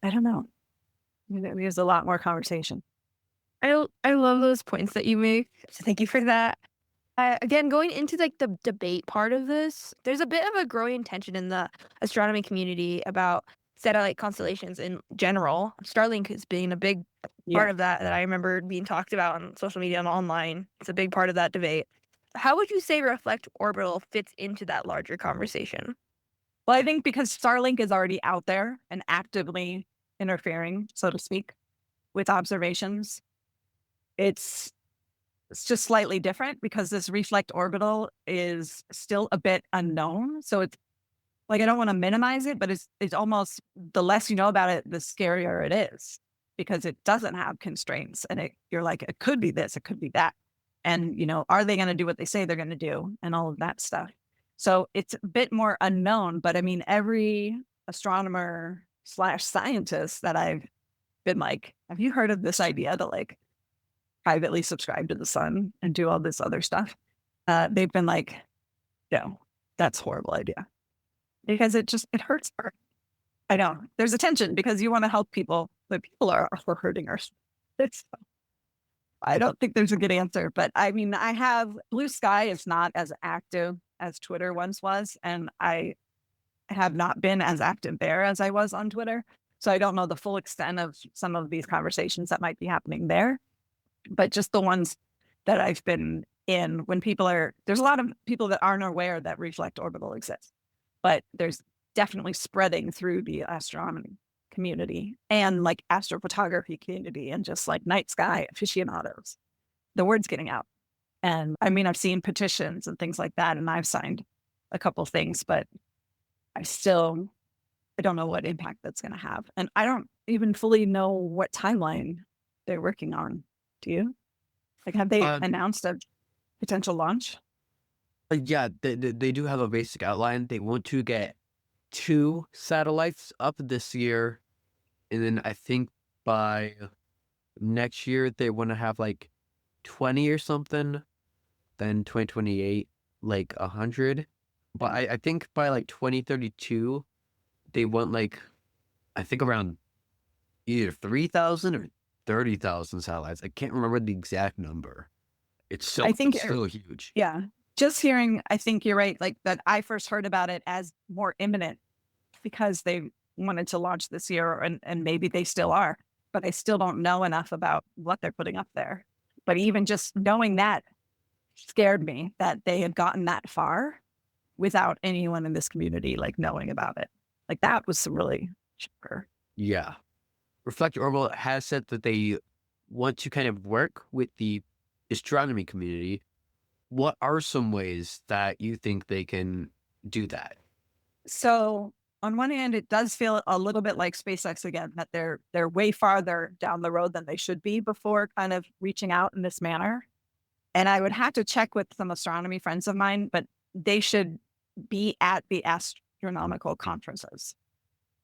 I don't know. There's a lot more conversation. I love those points that you make. So thank you for that. Again, going into like the debate part of this, there's a bit of a growing tension in the astronomy community about satellite constellations in general. Starlink is being a big part of that I remember being talked about on social media and online. It's a big part of that debate. How would you say Reflect Orbital fits into that larger conversation? Well, I think because Starlink is already out there and actively interfering, so to speak, with observations, it's just slightly different because this Reflect Orbital is still a bit unknown. So it's like, I don't want to minimize it, but it's almost, the less you know about it, the scarier it is because it doesn't have constraints. And you're like, it could be this, it could be that. And, are they going to do what they say they're going to do and all of that stuff? So it's a bit more unknown, but I mean, every astronomer / scientist that I've been like, have you heard of this idea to like privately subscribe to the sun and do all this other stuff? They've been like, no, that's a horrible idea because it hurts her. I know there's a tension because you want to help people, but people are hurting us. I don't think there's a good answer, but I mean, I have Blue Sky is not as active as Twitter once was, and I have not been as active there as I was on Twitter. So I don't know the full extent of some of these conversations that might be happening there, but just the ones that I've been in when there's a lot of people that aren't aware that Reflect Orbital exists, but there's definitely spreading through the astronomy community and like astrophotography community and just like night sky aficionados. The word's getting out. And I mean, I've seen petitions and things like that, and I've signed a couple things, but I don't know what impact that's going to have. And I don't even fully know what timeline they're working on. Do you? Like, have they announced a potential launch? Yeah, they do have a basic outline. They want to get 2 satellites up this year, and then I think by next year they want to have like 20 or something. Then 2028, like 100. But I think by like 2032, they want like, I think around either 3,000 or 30,000 satellites. I can't remember the exact number. It's so huge. Yeah. Just hearing, I think you're right. Like that, I first heard about it as more imminent because they wanted to launch this year, and maybe they still are, but I still don't know enough about what they're putting up there. But even just knowing that scared me that they had gotten that far without anyone in this community like knowing about it. Like that was really shocker. Yeah. Reflect Orbital has said that they want to kind of work with the astronomy community. What are some ways that you think they can do that? So on one hand, it does feel a little bit like SpaceX again, that they're way farther down the road than they should be before kind of reaching out in this manner. And I would have to check with some astronomy friends of mine, but they should be at the astronomical conferences.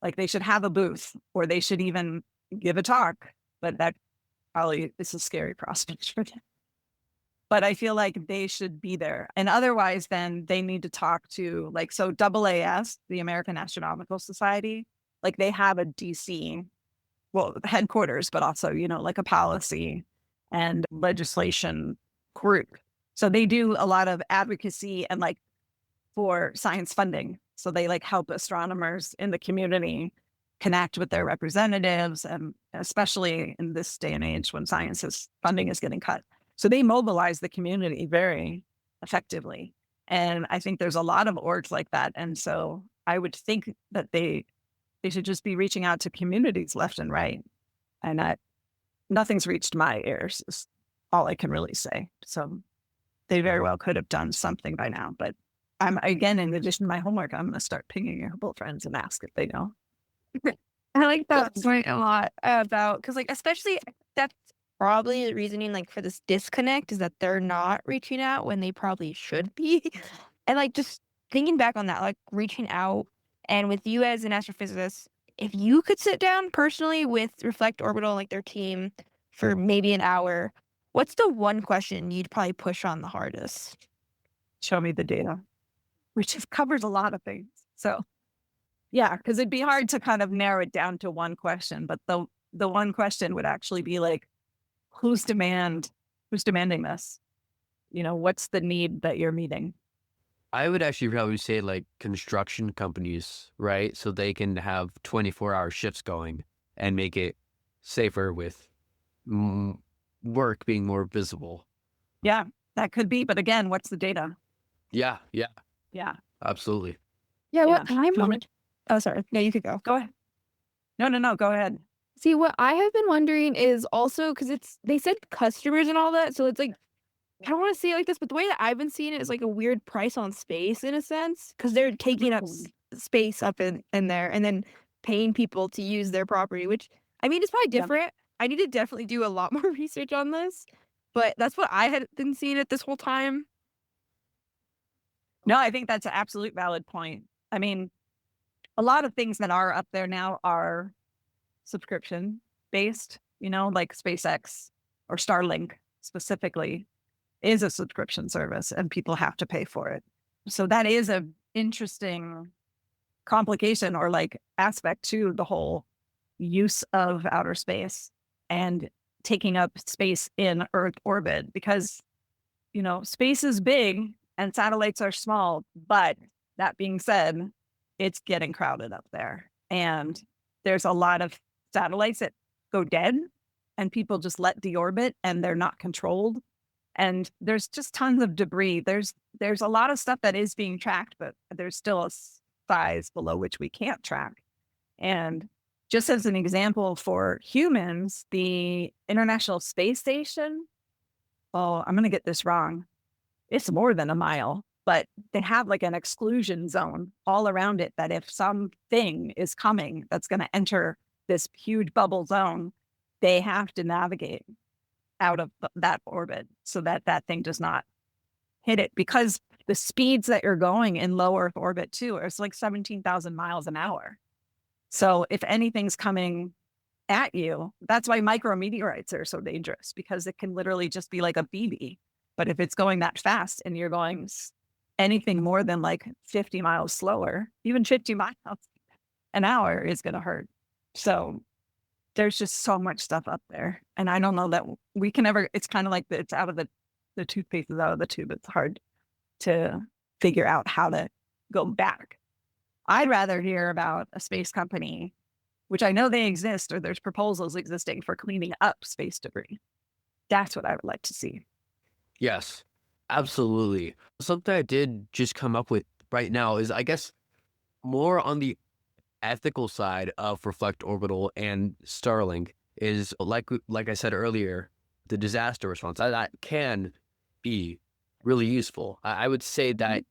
Like they should have a booth, or they should even give a talk, but that probably is a scary prospect for them. But I feel like they should be there. And otherwise, then they need to talk to so AAS, the American Astronomical Society, like they have a DC, well, headquarters, but also, like a policy and legislation group. So they do a lot of advocacy and for science funding. So they help astronomers in the community connect with their representatives, and especially in this day and age when funding is getting cut. So they mobilize the community very effectively. And I think there's a lot of orgs like that. And so I would think that they should just be reaching out to communities left and right. And nothing's reached my ears, is all I can really say. So they very well could have done something by now. But again, in addition to my homework, I'm going to start pinging your Hubble friends and ask if they know. I like that point a lot about, because especially that's probably the reasoning for this disconnect is that they're not reaching out when they probably should be. And just thinking back on that, reaching out, and with you as an astrophysicist, if you could sit down personally with Reflect Orbital, their team, for maybe an hour, what's the one question you'd probably push on the hardest? Show me the data, which covers a lot of things. So yeah, because it'd be hard to kind of narrow it down to one question, but the one question would actually be who's demanding this? What's the need that you're meeting? I would actually probably say construction companies, right? So they can have 24-hour shifts going and make it safer with work being more visible. Yeah, that could be. But again, what's the data? Yeah. Yeah. Absolutely. Yeah, what oh, sorry. No, you could go. Go ahead. No, go ahead. See, what I have been wondering is also, because they said customers and all that, so it's I don't want to say it like this, but the way that I've been seeing it is a weird price on space in a sense, because they're taking up space up in there and then paying people to use their property, which, I mean, it's probably different. Yeah. I need to definitely do a lot more research on this, but that's what I had been seeing it this whole time. No, I think that's an absolute valid point. I mean, a lot of things that are up there now are subscription based, like SpaceX or Starlink specifically is a subscription service and people have to pay for it. So that is an interesting complication or like aspect to the whole use of outer space and taking up space in Earth orbit, because, space is big and satellites are small. But that being said, it's getting crowded up there. And there's a lot of satellites that go dead and people just let deorbit and they're not controlled. And there's just tons of debris. There's a lot of stuff that is being tracked, but there's still a size below which we can't track. And just as an example for humans, the International Space Station, oh, I'm going to get this wrong. It's more than a mile, but they have like an exclusion zone all around it that if something is coming that's going to enter this huge bubble zone, they have to navigate out of that orbit so that that thing does not hit it, because the speeds that you're going in low Earth orbit too are like 17,000 miles an hour. So if anything's coming at you, that's why micrometeorites are so dangerous, because it can literally just be like a BB. But if it's going that fast and you're going anything more than like 50 miles slower, even 50 miles an hour is going to hurt. So there's just so much stuff up there. And I don't know that we can ever, it's kind of like it's out of the toothpaste is out of the tube. It's hard to figure out how to go back. I'd rather hear about a space company, which I know they exist, or there's proposals existing for cleaning up space debris. That's what I would like to see. Yes, absolutely. Something I did just come up with right now is, I guess, more on the ethical side of Reflect Orbital and Starlink is like I said earlier, the disaster response that can be really useful. I would say that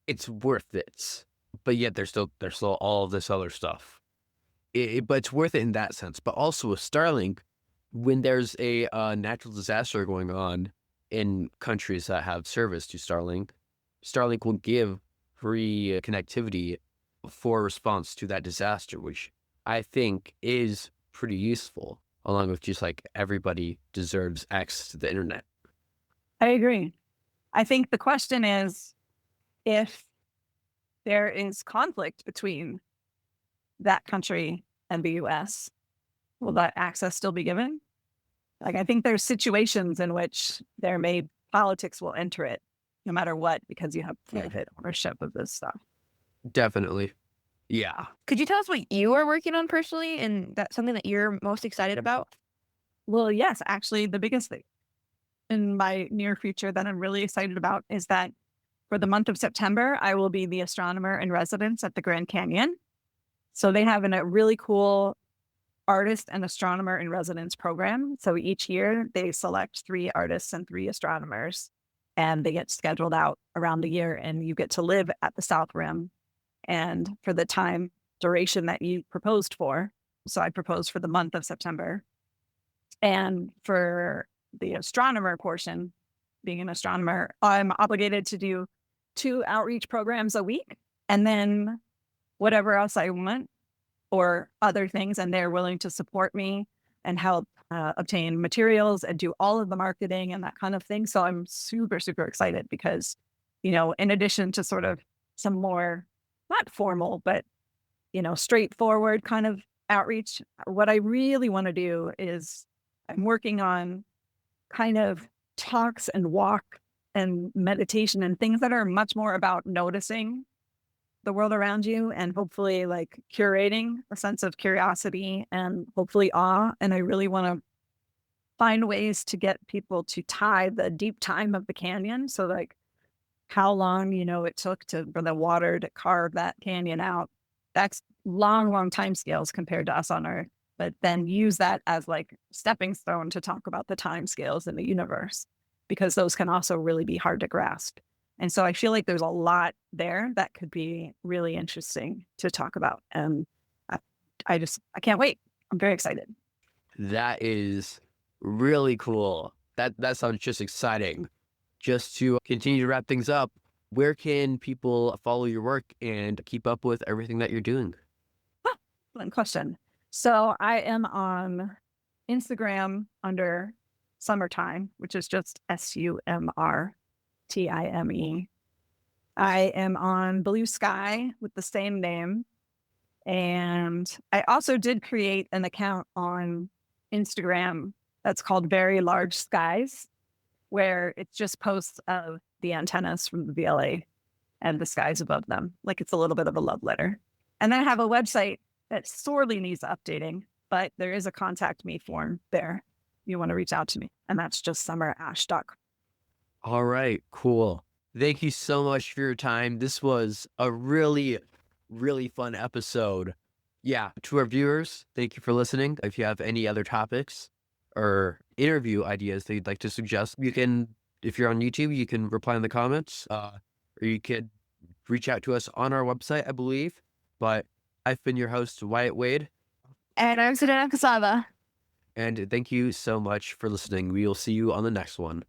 it's worth it, but yet there's still all of this other stuff. But it's worth it in that sense. But also with Starlink, when there's a natural disaster going on in countries that have service to Starlink, Starlink will give free connectivity for response to that disaster, which I think is pretty useful, along with just like everybody deserves access to the internet. I agree. I think the question is, if there is conflict between that country and the US, will that access still be given? Like, I think there's situations in which politics will enter it no matter what, because you have private ownership of this stuff. Definitely. Yeah. Could you tell us what you are working on personally, and that's something that you're most excited about? Well, yes, actually, the biggest thing in my near future that I'm really excited about is that for the month of September, I will be the astronomer in residence at the Grand Canyon. So they have a really cool artist and astronomer in residence program. So each year they select 3 artists and 3 astronomers, and they get scheduled out around the year, and you get to live at the South Rim and for the time duration that you proposed for. So I proposed for the month of September. And for the astronomer portion, being an astronomer, I'm obligated to do 2 outreach programs a week, and then whatever else I want or other things. And they're willing to support me and help obtain materials and do all of the marketing and that kind of thing. So I'm super, super excited because, in addition to sort of some more, not formal, but, straightforward kind of outreach, what I really want to do is I'm working on kind of talks and walk and meditation and things that are much more about noticing the world around you and hopefully like curating a sense of curiosity and hopefully awe. And I really want to find ways to get people to tie the deep time of the canyon. So like how long, it took for the water to carve that canyon out. That's long, long time scales compared to us on Earth. But then use that as like stepping stone to talk about the time scales in the universe, because those can also really be hard to grasp. And so I feel like there's a lot there that could be really interesting to talk about. And I can't wait. I'm very excited. That is really cool. That sounds just exciting. Just to continue to wrap things up, where can people follow your work and keep up with everything that you're doing? Excellent question. So I am on Instagram under Summertime, which is just SUMRTIME. I am on Blue Sky with the same name. And I also did create an account on Instagram that's called Very Large Skies, where it's just posts of the antennas from the VLA and the skies above them. Like it's a little bit of a love letter. And I have a website that sorely needs updating, but there is a contact me form there. You want to reach out to me. And that's just summerash.com. All right, cool. Thank you so much for your time. This was a really, really fun episode. Yeah, to our viewers, thank you for listening. If you have any other topics or interview ideas that you'd like to suggest, you can, if you're on YouTube, you can reply in the comments, or you could reach out to us on our website, I believe. But I've been your host, Wyatt Wade. And I'm Sirena Casava. And thank you so much for listening. We will see you on the next one.